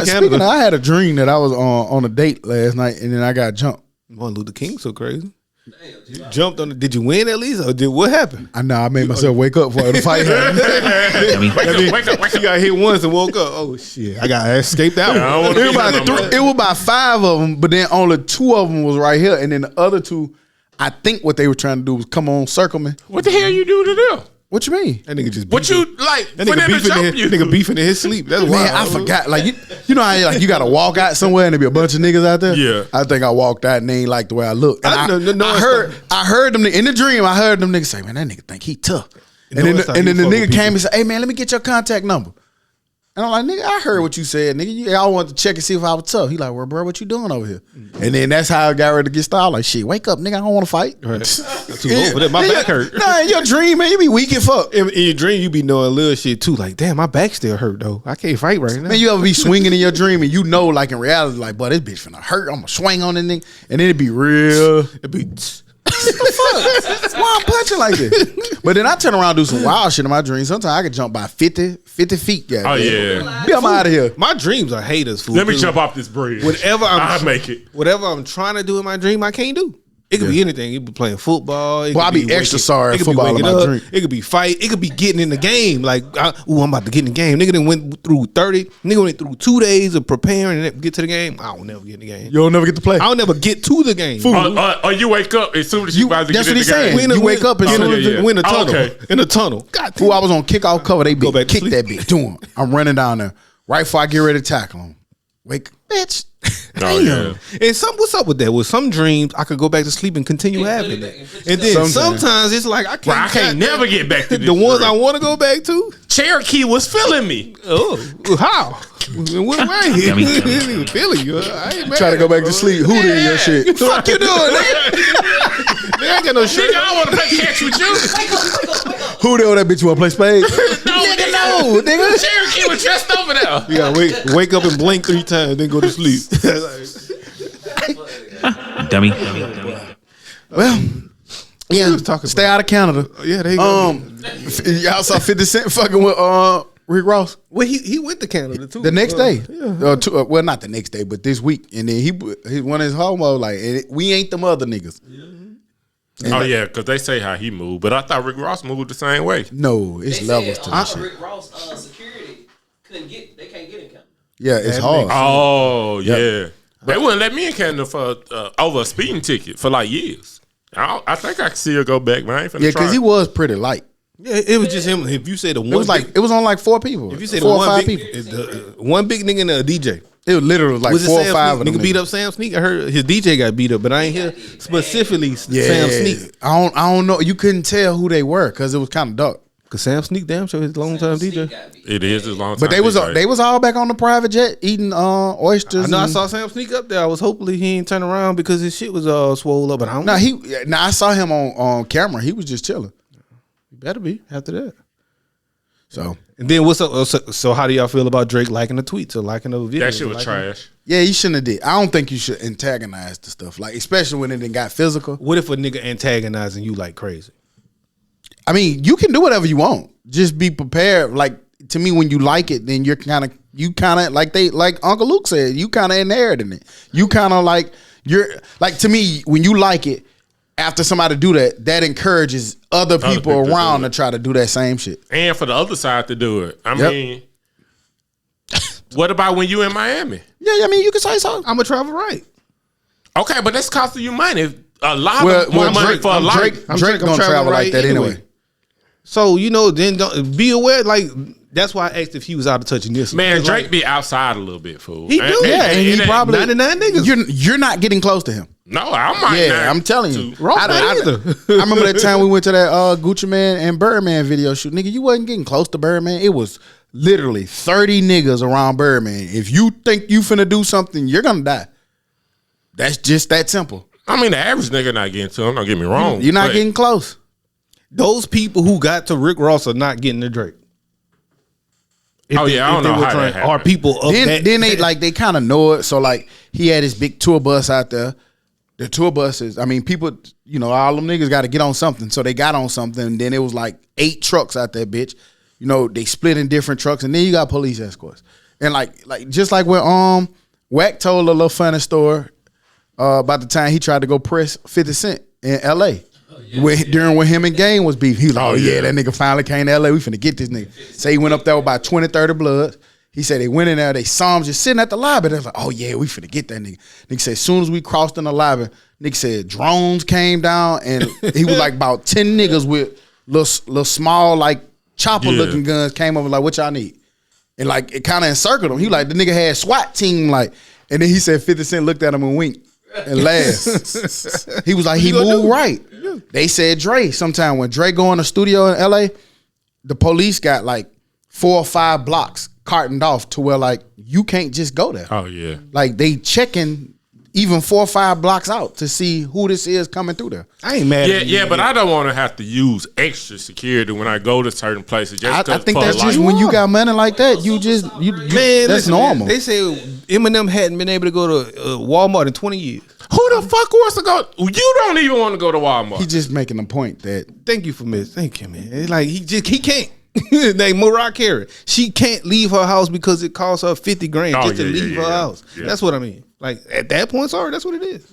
Speaking of, I had a dream that I was on a date last night and then I got jumped. Martin Luther King so crazy. Damn, You jumped on. Did you win at least, or did what happened? I know I made myself wake up for the fight. Wake up. She got hit once and woke up. Oh shit! I got escaped that I don't one. wanna It was, be about here no more. it was about 5 of them, but then only 2 of them was right here, and then the other 2, I think what they were trying to do was come on, circle me. What the hell you do to them? What you mean? That nigga just. What beefing. you like? That For nigga them to beefing. jump In you? his, nigga beefing in his sleep. That's Man, wild. I forgot. Like you know how like you got to walk out somewhere and there be a bunch of niggas out there. Yeah. I think I walked out and they ain't like the way I look. And I know- no, I it's heard not. I heard them in the dream. I heard them niggas say, "Man, that nigga think he tough." And No, then it's not. and then You the fuck nigga with came and said, "Hey man, let me get your contact number." And I'm like, nigga, I heard what you said, nigga. I wanted to check and see if I was tough. He like, well, bro, what you doing over here? And then that's how I got ready to get started. Like, shit, wake up, nigga. I don't want to fight. Right. Too old for that. My back hurt. Nah, in your dream, man, you be weak as fuck. In your dream, you be knowing little shit too. Like, damn, my back still hurt though. I can't fight right now. Man, you ever be swinging in your dream and you know, like in reality, like, boy, this bitch finna hurt. I'm gonna swing on this nigga. And then it be real. It be. What the fuck? Why I'm punching like this? But then I turn around and do some wild shit in my dreams. Sometimes I can jump by 50 feet. Yeah, Oh yeah. Be I'm out of here. My dreams are haters, fool. Let me jump off this bridge. Whatever I make it. Whatever I'm trying to do in my dream, I can't do. It could be anything. It could be playing football. Well, I be extra sorry at football in my dream. It could be fight. It could be getting in the game. Like, I'm about to get in the game. Nigga done went through 30. Nigga went through 2 days of preparing and then get to the game. I don't never get in the game. You'll never get to play. I'll never get to the game. Or you wake up as soon as you about to that's get what in the he's game. saying. You wake up as soon as in the tunnel. Okay. In the tunnel. God damn. Who I was on kickoff cover, they Go back to kick sleep. that bitch. Doing. I'm running down there right before I get ready to tackle him. Wake, bitch. Oh, yeah. And what's up with that? With some dreams, I could go back to sleep and continue having it. And then sometimes it's like I can't never get back to this. the ones I want to go back to. Cherokee was feeling me. Oh, how? In what way? He was feeling you. I ain't mad. Try to go back to sleep. Who did your shit? Fuck you doing, nigga? Nigga, I ain't got no shit. Nigga, I want to play catch with you. Who the hell that bitch you want to play spades? Nigga, No, nigga. Cherokee was dressed over there. You gotta wake up and blink 3 times, then go to sleep. Dummy. Well, yeah. talking Stay out of Canada. Yeah, there you go. Y'all saw 50 Cent fucking with Rick Ross Well, he went to Canada too. the next day. Yeah. Well, not the next day, but this week. And then he one of his homo like, we ain't them other niggas. Oh yeah, because they say how he moved, but I thought Rick Ross moved the same way. No, it's They levels said, to this shit. Rick Ross security they can't get in Canada. Yeah, it's That hard. makes Oh yeah, they wouldn't let me in Canada for over a speeding ticket for like years. I think I can see her go back, but I ain't finna Yeah, try. because he was pretty light. Yeah, it was just him. If you say the one, It was on like 4 people. if you say the 4 or one 5 big, people. one big nigga and a DJ. It was literally like Was it 4 or Sam 5 Sneak? of them. Nigga beat up Sam Sneak. I heard his DJ got beat up, but I ain't hear specifically Yeah, Sam Sneak. I don't know. You couldn't tell who they were because it was kind of dark. Cause Sam Sneak, damn sure his long time Sneak DJ. got beat. It is as long. But they was all back on the private jet eating oysters. I know I and- saw Sam Sneak up there. I was hopefully he ain't turn around because his shit was swole up. But I don't. No, I saw him on camera. He was just chilling. He better be after that. So And then what's up? So how do y'all feel about Drake liking the tweets or liking the video? That shit was trash. yeah, you shouldn't have did. I don't think you should antagonize the stuff, like especially when it done got physical. What if a nigga antagonizing you like crazy? I mean, you can do whatever you want. Just be prepared. Like to me, when you like it, then you kind of like Uncle Luke said, you kind of inheriting it. You kind of you're like to me when you like it. After somebody do that encourages other people people to around do to it. try to do that same shit. And for the other side to do it. I Yep. mean, what about when you in Miami? Yeah, I mean, you can say so. I'm gonna travel right. Okay, but that's costing you money. A lot Well, of more money Drake, for a life. Drake I'm gonna traveling travel right like that anyway. So then don't be aware. Like that's why I asked if he was out of touch in this. Man, Because, Drake like, be outside a little bit, fool. He do. Yeah, and he it ain't- probably 99 niggas. You're not getting close to him. No, I might Yeah, not. I'm telling you. Ross I not either. remember that time we went to that Gucci Man and Birdman video shoot. Nigga, you wasn't getting close to Birdman. It was literally 30 niggas around Birdman. If you think you finna do something, you're gonna die. That's just that simple. I mean, the average nigga not getting to him. Don't get me wrong. You're not but getting close. Those people who got to Rick Ross are not getting to Drake. Oh, yeah, I don't know how that happened. Are people of that? Then they kind of know it. So like he had his big tour bus out there. The tour buses, I mean, people, all them niggas got to get on something. So they got on something. And then it was like 8 trucks out there, bitch. They split in different trucks, and then you got police escorts. And like just like when Wack told a little funny story about the time he tried to go press 50 Cent in L.A. During when him and Game was beef. He was like, oh yeah, that nigga finally came to L.A. We finna get this nigga. Say he went up there with about 20, 30 bloods. He said they went in there, they saw him just sitting at the lobby. They was like, oh yeah, we finna get that nigga. Nigga said as soon as we crossed in the lobby, nigga said drones came down and he was like about 10 niggas with little small like chopper looking guns came over like, what y'all need? And like it kind of encircled him. He like the nigga had SWAT team like, and then he said 50 Cent looked at him and winked and laughed. He was like, he moved right. They said Dre. Sometime when Dre go in the studio in LA, the police got like 4 or 5 blocks cartoned off to where like you can't just go there. Oh yeah. Like they checking even 4 or 5 blocks out to see who this is coming through there. I ain't mad. Yeah, but I don't want to have to use extra security when I go to certain places. Just I think that's just when you got money like that. You Man, that's listen, normal. Man, they say Eminem hadn't been able to go to Walmart in 20 years. Who the fuck wants to go? You don't even want to go to Walmart. He's just making a point that Thank you for miss. Thank you, man. It's like he can't. Like Mariah Carey, she can't leave her house because it costs her $50,000 just to leave her house. Yeah. That's what I mean. Like at that point, sorry, that's what it is.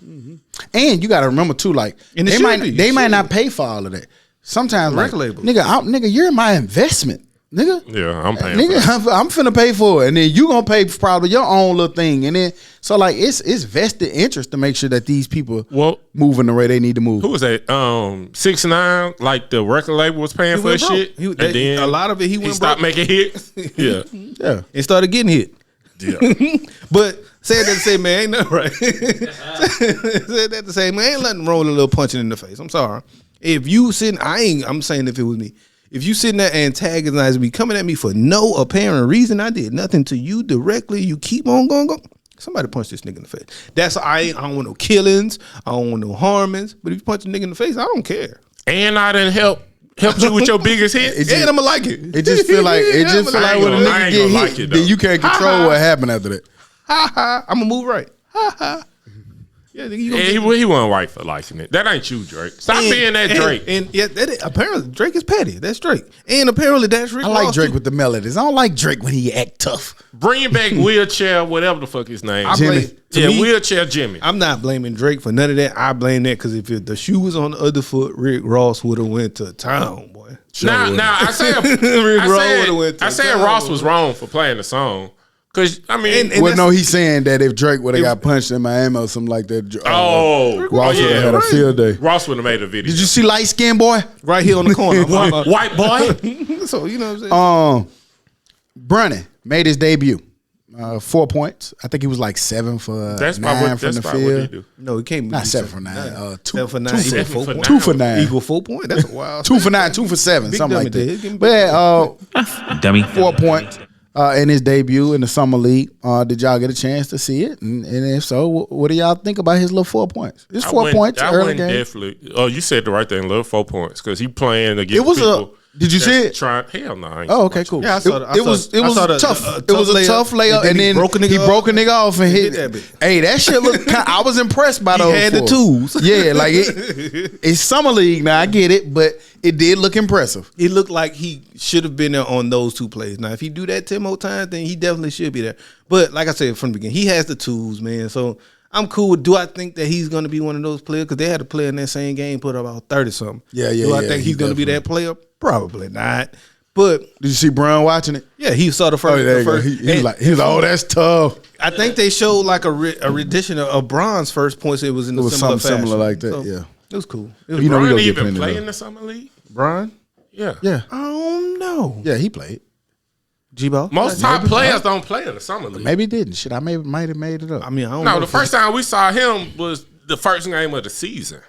and you got to remember too, like And it they should might be. they It might should not pay for all of that. Sometimes like, Record label. nigga, you're my investment, nigga. Yeah, I'm paying. For that. Nigga, I'm finna pay for it, and then you gonna pay for probably your own little thing, and then so like it's vested interest to make sure that these people Well, moving the way they need to move. who was that? 6ix9ine, like the record label was paying He for went his broke. shit, He- and they- then a lot of it he he went stopped broke. making hits. Yeah, Yeah, And started getting hit. yeah. But said that to say, man, ain't nothing right. Said that to say, man, ain't nothing wrong with a little punching in the face. I'm sorry. If you sitting, I'm saying if it was me. If you sitting there antagonizing me, coming at me for no apparent reason, I did nothing to you directly. You keep on going. Somebody punch this nigga in the face. That's I don't want no killings. I don't want no harmings. But if you punch a nigga in the face, I don't care. And I didn't helped you with your biggest hit. And I'ma like it. it just feel like Yeah, when a I ain't nigga gonna get like hit, it, though. then you can't control what happened after that. Ha ha. I'ma move right. Ha ha. Yeah, nigga, you gonna And get- he wasn't right for liking it. That ain't you, Drake. Stop being that Drake. And yeah, apparently Drake is petty. That's Drake. And apparently that's Rick I like Ross, Drake too. with the melodies. I don't like Drake when he act tough. Bring back wheelchair, whatever the fuck his name. I Jimmy. blame- to Yeah, me, wheelchair Jimmy. I'm not blaming Drake for none of that. I blame that because if the shoe was on the other foot, Rick Ross would have went to town, boy. Now I said, Rick Ross would've went to I said town, Ross was boy. wrong for playing the song. Cause I mean, And Well, that's- no, he's saying that if Drake would have got punched in Miami or something like that, Ross would have had a field day. Ross would have made a video. Did you see Light Skin Boy? right here on the corner. White boy? So you know what I'm saying? Brunny made his debut. 4 points. I think he was like 7 for That's 9 probably from the what he field. do. No, he can't. Not be 7 for 9. 2 7 for 9 two equal Seven 4 for points. 2 for 9. Equal 4 points. That's a wild. 2 for 9, 2 for 7, Big something dummy like did. Give that. him But Dummy. 4 points in his debut in the summer league. Did y'all get a chance to see it? And if so, what do y'all think about his little 4 points? It's 4 points early game. Definitely. Oh, you said the right thing. Little 4 points because he playing against It was people. Did you see that's it? Trying, hell no. I ain't Oh, see okay, much. cool. Yeah, I saw it was tough. It was a tough layup, and then he broke a nigga off and hit. that bitch. Hey, that shit looked. I was impressed by He those. had the 4. tools. Yeah, like it's summer league now. I get it, but it did look impressive. It looked like he should have been there on those 2 plays. Now, if he do that 10 more times, then he definitely should be there. But like I said from the beginning, he has the tools, man. So I'm cool. Do I think that he's going to be one of those players? Because they had a player in that same game put about 30-something. Yeah, Do I yeah, think he he's going to be that player? Probably not. But Did you see Brown watching it? yeah, he saw the Oh, first. there the you go. first He was like, oh, that's tough. I think they showed like a rendition of Bron's first points. It was in It a was similar something similar fashion. like that, So, yeah. It was cool. It was You know, we Brian gonna get even plenty play of in the summer league? Bron? Yeah. Yeah, I don't know. yeah, he played. G-Ball? Most top players don't play in the summer league. Maybe he didn't. Shit, I might have made it up. I mean, I don't know. No, the first time we saw him was the first game of the season.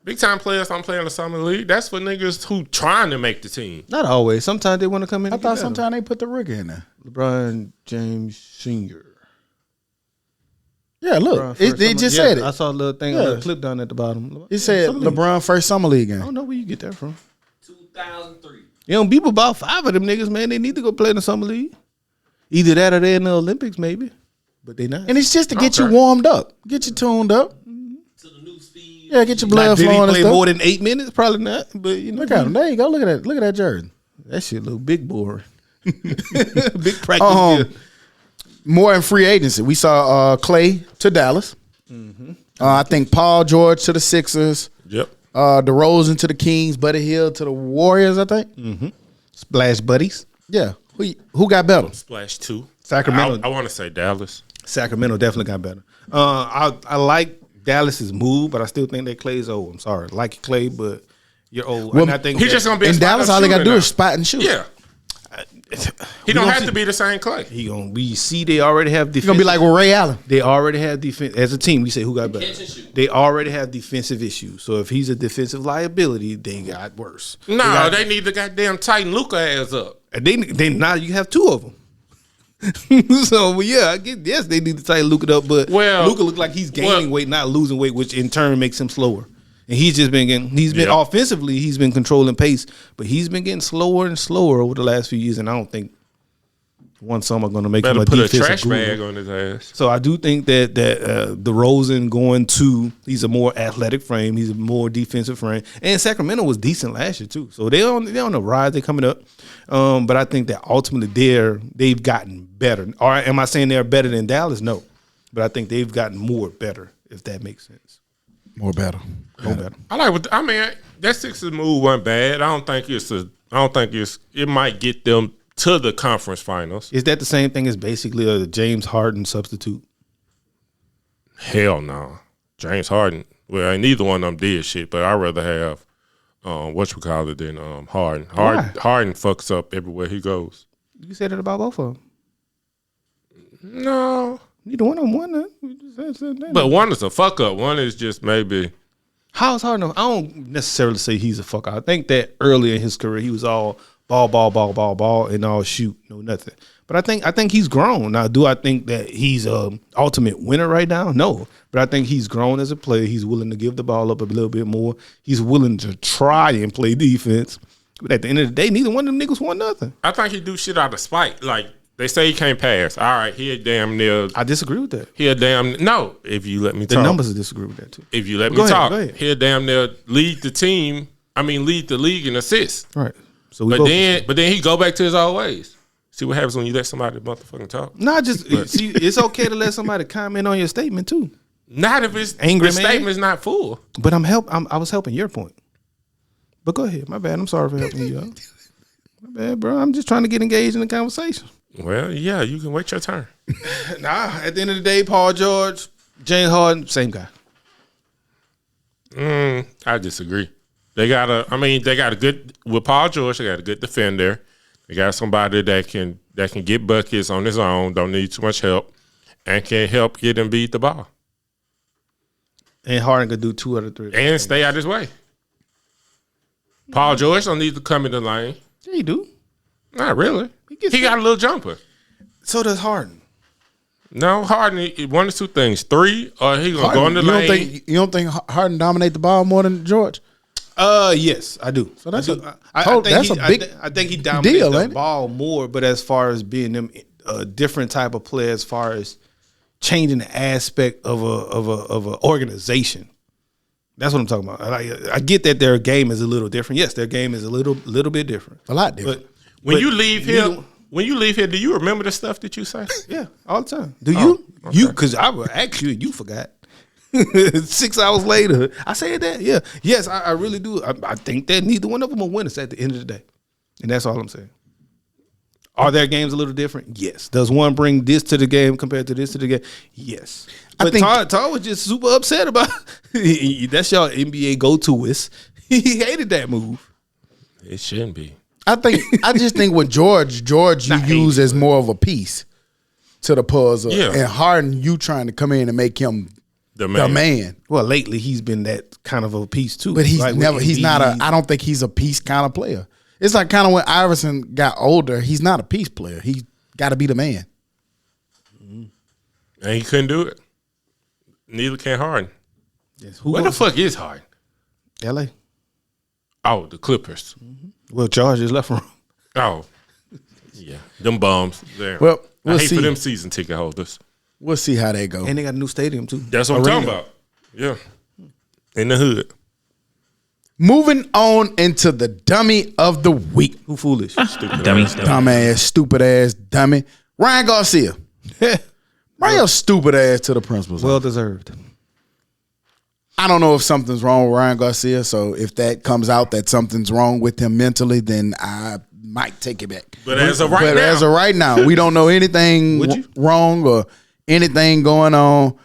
Big time players don't play in the summer league. That's for niggas who trying to make the team. Not always. Sometimes they want to come in. I and thought get better. sometimes they put the rookie in there. LeBron James Sr. Yeah, look, LeBron it first just summer- said I it. saw a little thing, Yeah. a little clip down at the bottom. It said Summer league. LeBron first summer league I game. don't know where you get that from. 2003. You know, people about 5 of them niggas, man, they need to go play in the summer league. Either that or they're in the Olympics, maybe. But they not. And it's just to get you Okay. warmed up, get you tuned up. To the new speed. Yeah, get your Now, blood did he flowing and play stuff. more than 8 minutes? Probably not. But you know, Look at him. There you go. Look at that. Look at that jersey. that shit look big boring. Big practice. Um, More in free agency. We saw Clay to Dallas. I think Paul George to the Sixers. Yep. DeRozan to the Kings. Buddy Hill to the Warriors, I think. Splash buddies. Yeah. Who got better? Splash 2. Sacramento. I want to say Dallas. Sacramento definitely got better. I like Dallas's move, but I still think that Clay's old. I'm sorry. I like Clay, but you're old. Well, and I think He's that- just going to be a In spot-up Dallas, all they got to shooter do now. is spot and shoot. Yeah. He don't have to be the same Clay. We see they already have defense. He's gonna be like with Ray Allen. They already have defense as a team. We say who got better. Catch and shoot. They already have defensive issues. So if he's a defensive liability, they got worse. No, they need the goddamn tighten Luka ass up. And they now you have two of them. So yeah, I get yes, they need to tighten Luka up, but Luka look like he's gaining weight, not losing weight, which in turn makes him slower. And he's just been offensively, he's been controlling pace, but he's been getting slower and slower over the last few years. And I don't think one summer going to make him a put defensive a trash guru. bag on his ass. So I do think that DeRozan going to he's a more athletic frame, he's a more defensive frame, and Sacramento was decent last year too. So they're on the rise, they're coming up. But I think that ultimately they've gotten better. Or am I saying they're better than Dallas? No, but I think they've gotten more better, if that makes sense. More better. I like what I mean. That Sixers move wasn't bad. I don't think it might get them to the conference finals. Is that the same thing as basically a James Harden substitute? Hell no. James Harden. Well, neither one of them did shit, but I'd rather have whatchamacallit than Harden. Harden fucks up everywhere he goes. You said it about both of them. No. Neither one of them won. But one is a fuck up. One is just maybe. How's Harden? I don't necessarily say he's a fuck up. I think that early in his career he was all ball, and all shoot, no nothing. But I think he's grown. Now, do I think that he's an ultimate winner right now? No. But I think he's grown as a player. He's willing to give the ball up a little bit more. He's willing to try and play defense. But at the end of the day, neither one of them niggas won nothing. I think he do shit out of spite. Like, they say he can't pass. All right, he a damn near. I disagree with that. No, if you let me talk. The numbers disagree with that too. If you let me talk, he'll damn near lead the team. Lead the league in assists. Right. So but then he go back to his old ways. See what happens when you let somebody motherfucking talk. No, see, it's okay to let somebody comment on your statement too. Not if it's angry. The statement's not full. But I was helping your point. But go ahead. My bad. I'm sorry for helping you out. My bad, bro. I'm just trying to get engaged in the conversation. Well, yeah, you can wait your turn. Nah, at the end of the day, Paul George, James Harden, same guy. I disagree. They got a good with Paul George. They got a good defender. They got somebody that can get buckets on his own. Don't need too much help, and can help get him beat the ball. And Harden could do 2 out of 3 and stay out his way. Paul George don't need to come in the lane. Yeah, he do. Not really. He got a little jumper. So does Harden. No, Harden, one of two things. 3, or he going to go in the lane. You don't think Harden dominate the ball more than George? Yes, I do. So that's I think he dominates the ball more, but as far as being them a different type of player, as far as changing the aspect of a organization. That's what I'm talking about. I get that their game is a little different. Yes, their game is a little bit different. A lot different. But when you leave here, do you remember the stuff that you say? Yeah, all the time. Do you? Okay. You? Because I will ask you and you forgot. 6 hours later, I said that. Yeah. Yes, I really do. I think that neither one of them are winners at the end of the day. And that's all I'm saying. Are their games a little different? Yes. Does one bring this to the game compared to this to the game? Yes. But I think Todd was just super upset about that's y'all NBA go-to-ist. He hated that move. It shouldn't be. I just think with George you use as more of a piece to the puzzle. Yeah. And Harden, you trying to come in and make him the man. Well, lately he's been that kind of a piece too. But I don't think he's a piece kind of player. It's like kind of when Iverson got older, he's not a piece player. He's got to be the man. And he couldn't do it. Neither can Harden. Yes. Where the fuck is Harden? LA. Oh, the Clippers. Mm-hmm. Well, George is left room. Oh, yeah. Them bums. There. Well, I hate for them season ticket holders. We'll see how they go. And they got a new stadium, too. That's what I'm talking about. Yeah. In the hood. Moving on into the dummy of the week. Who foolish? Stupid dummy. Dumbass, stupid ass dummy. Ryan Garcia. Bring your stupid ass to the principal's Well office. deserved. I don't know if something's wrong with Ryan Garcia, so if that comes out that something's wrong with him mentally, then I might take it back. But as of right now, we don't know anything wrong or anything going on.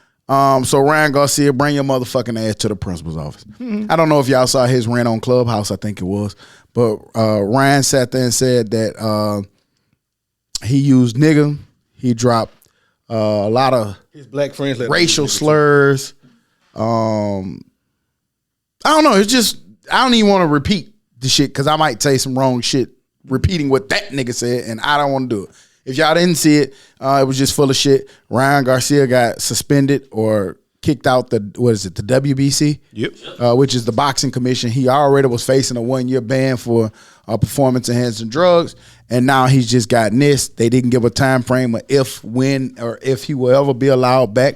So Ryan Garcia, bring your motherfucking ass to the principal's office. Mm-hmm. I don't know if y'all saw his rant on Clubhouse, I think it was. But Ryan sat there and said that He used nigga. He dropped a lot of His black friends racial slurs. I don't know. It's just I don't even want to repeat the shit because I might say some wrong shit repeating what that nigga said, and I don't want to do it. If y'all didn't see it, it was just full of shit. Ryan Garcia got suspended or kicked out the WBC? Yep. Which is the boxing commission. He already was facing a 1-year ban for performance enhancing drugs, and now he's just gotten this. They didn't give a time frame of if, when, or if he will ever be allowed back.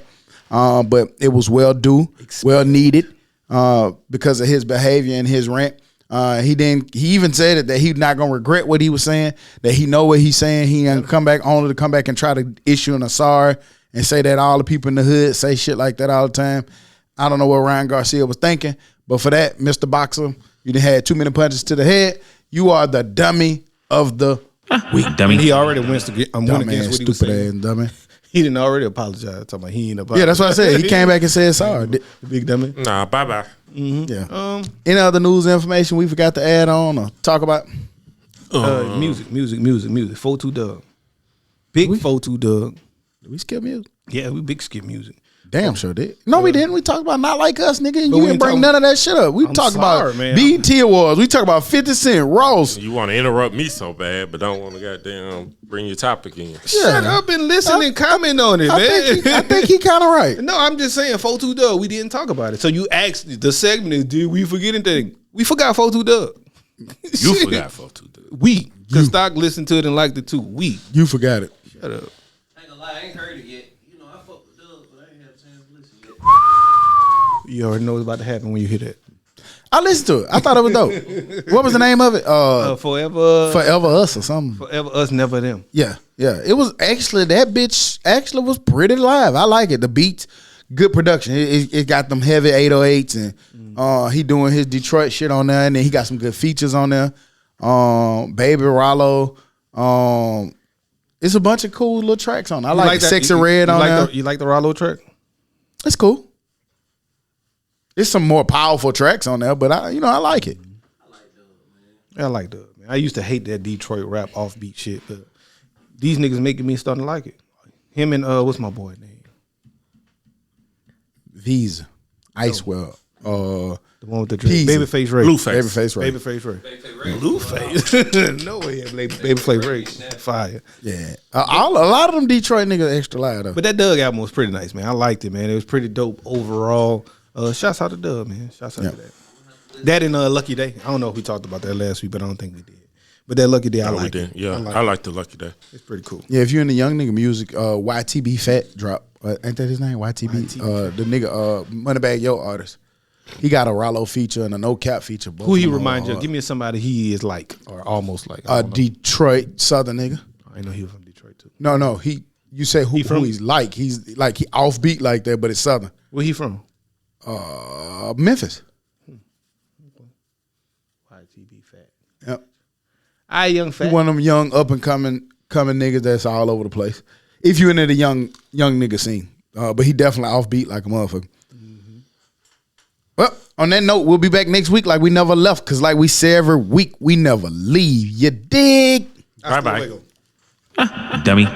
But it was well due, well needed because of his behavior and his rant. He even said that he's not gonna regret what he was saying, that he know what he's saying. He ain't only to come back and try to issue an sorry and say that all the people in the hood say shit like that all the time. I don't know what Ryan Garcia was thinking, but for that, Mr. Boxer, you done had too many punches to the head. You are the dummy of the week. Dummy. He already went against what he was saying. Ass dummy. He didn't already apologize. Talking about he ain't apologized. Yeah, that's what I said. He came back and said sorry. The big dummy. Nah, bye-bye. Mm-hmm. Yeah. Any other news information we forgot to add on or talk about? Music. 4-2 Doug. Big 4-2 Doug. Did we skip music? Yeah, we big skip music. Damn sure did. No, we didn't. We talked about Not Like Us, nigga, and But you we didn't bring talking- none of that shit up. We talked about man. BET Awards. We talked about 50 Cent, Ross. You want to interrupt me so bad, but don't want to goddamn bring your topic in. Shut up and listen and comment on it, man. I think he kind of right. No, I'm just saying 4-2 Doug. We didn't talk about it. So you asked the segment is, did we forget anything? We forgot 4-2 Doug. You forgot 4-2 Doug. We. Because Stock listened to it and liked it too. We. You forgot it. Shut up. I ain't gonna lie, I ain't heard it yet. You know, I fuck with Doug, but I ain't had a chance to listen yet. You already know what's about to happen when you hear that. I listened to it. I thought it was dope. What was the name of it? Forever Us or something. Forever Us, Never Them. Yeah. It was actually, that bitch actually was pretty live. I like it. The beats, good production. It got them heavy 808s and he doing his Detroit shit on there, and then he got some good features on there. Baby Rollo. It's a bunch of cool little tracks on there. I like Sexy Red on there. You like the Rollo track? It's cool. There's some more powerful tracks on there, but I like it. I like Doug, man. I used to hate that Detroit rap offbeat shit, but these niggas making me starting to like it. Him and what's my boy name? Visa, Icewell, The one with the dress. Peasy. Babyface Ray. Blueface. Babyface Ray. Ray. Blueface. No way, Babyface Ray. Fire. Yeah, a lot of them Detroit niggas extra loud though. But that Doug album was pretty nice, man. I liked it, man. It was pretty dope overall. Shouts out to Doug, man. Shouts out to that. That and Lucky Day. I don't know if we talked about that last week, but I don't think we did. But that Lucky Day, I like it. Yeah, I like the Lucky Day. It's pretty cool. Yeah, if you're in the young nigga music, YTB Fat drop. Ain't that his name? YTB. The nigga, Moneybag Yo artist. He got a Rollo feature and a No Cap feature. Both Who he of them remind are you? Give me somebody he is like, or almost like. a Detroit Southern nigga. I know he was from Detroit too. No. You say who from? he's like? He's like he offbeat like that, but it's Southern. Where he from? Memphis. YTB Fat. Yep. I young fat. One of them young up and coming niggas that's all over the place. If you into the young nigga scene, but he definitely offbeat like a motherfucker. Mm-hmm. Well, on that note, we'll be back next week like we never left, because like we say every week, we never leave. You dig? Bye-bye. Dummy.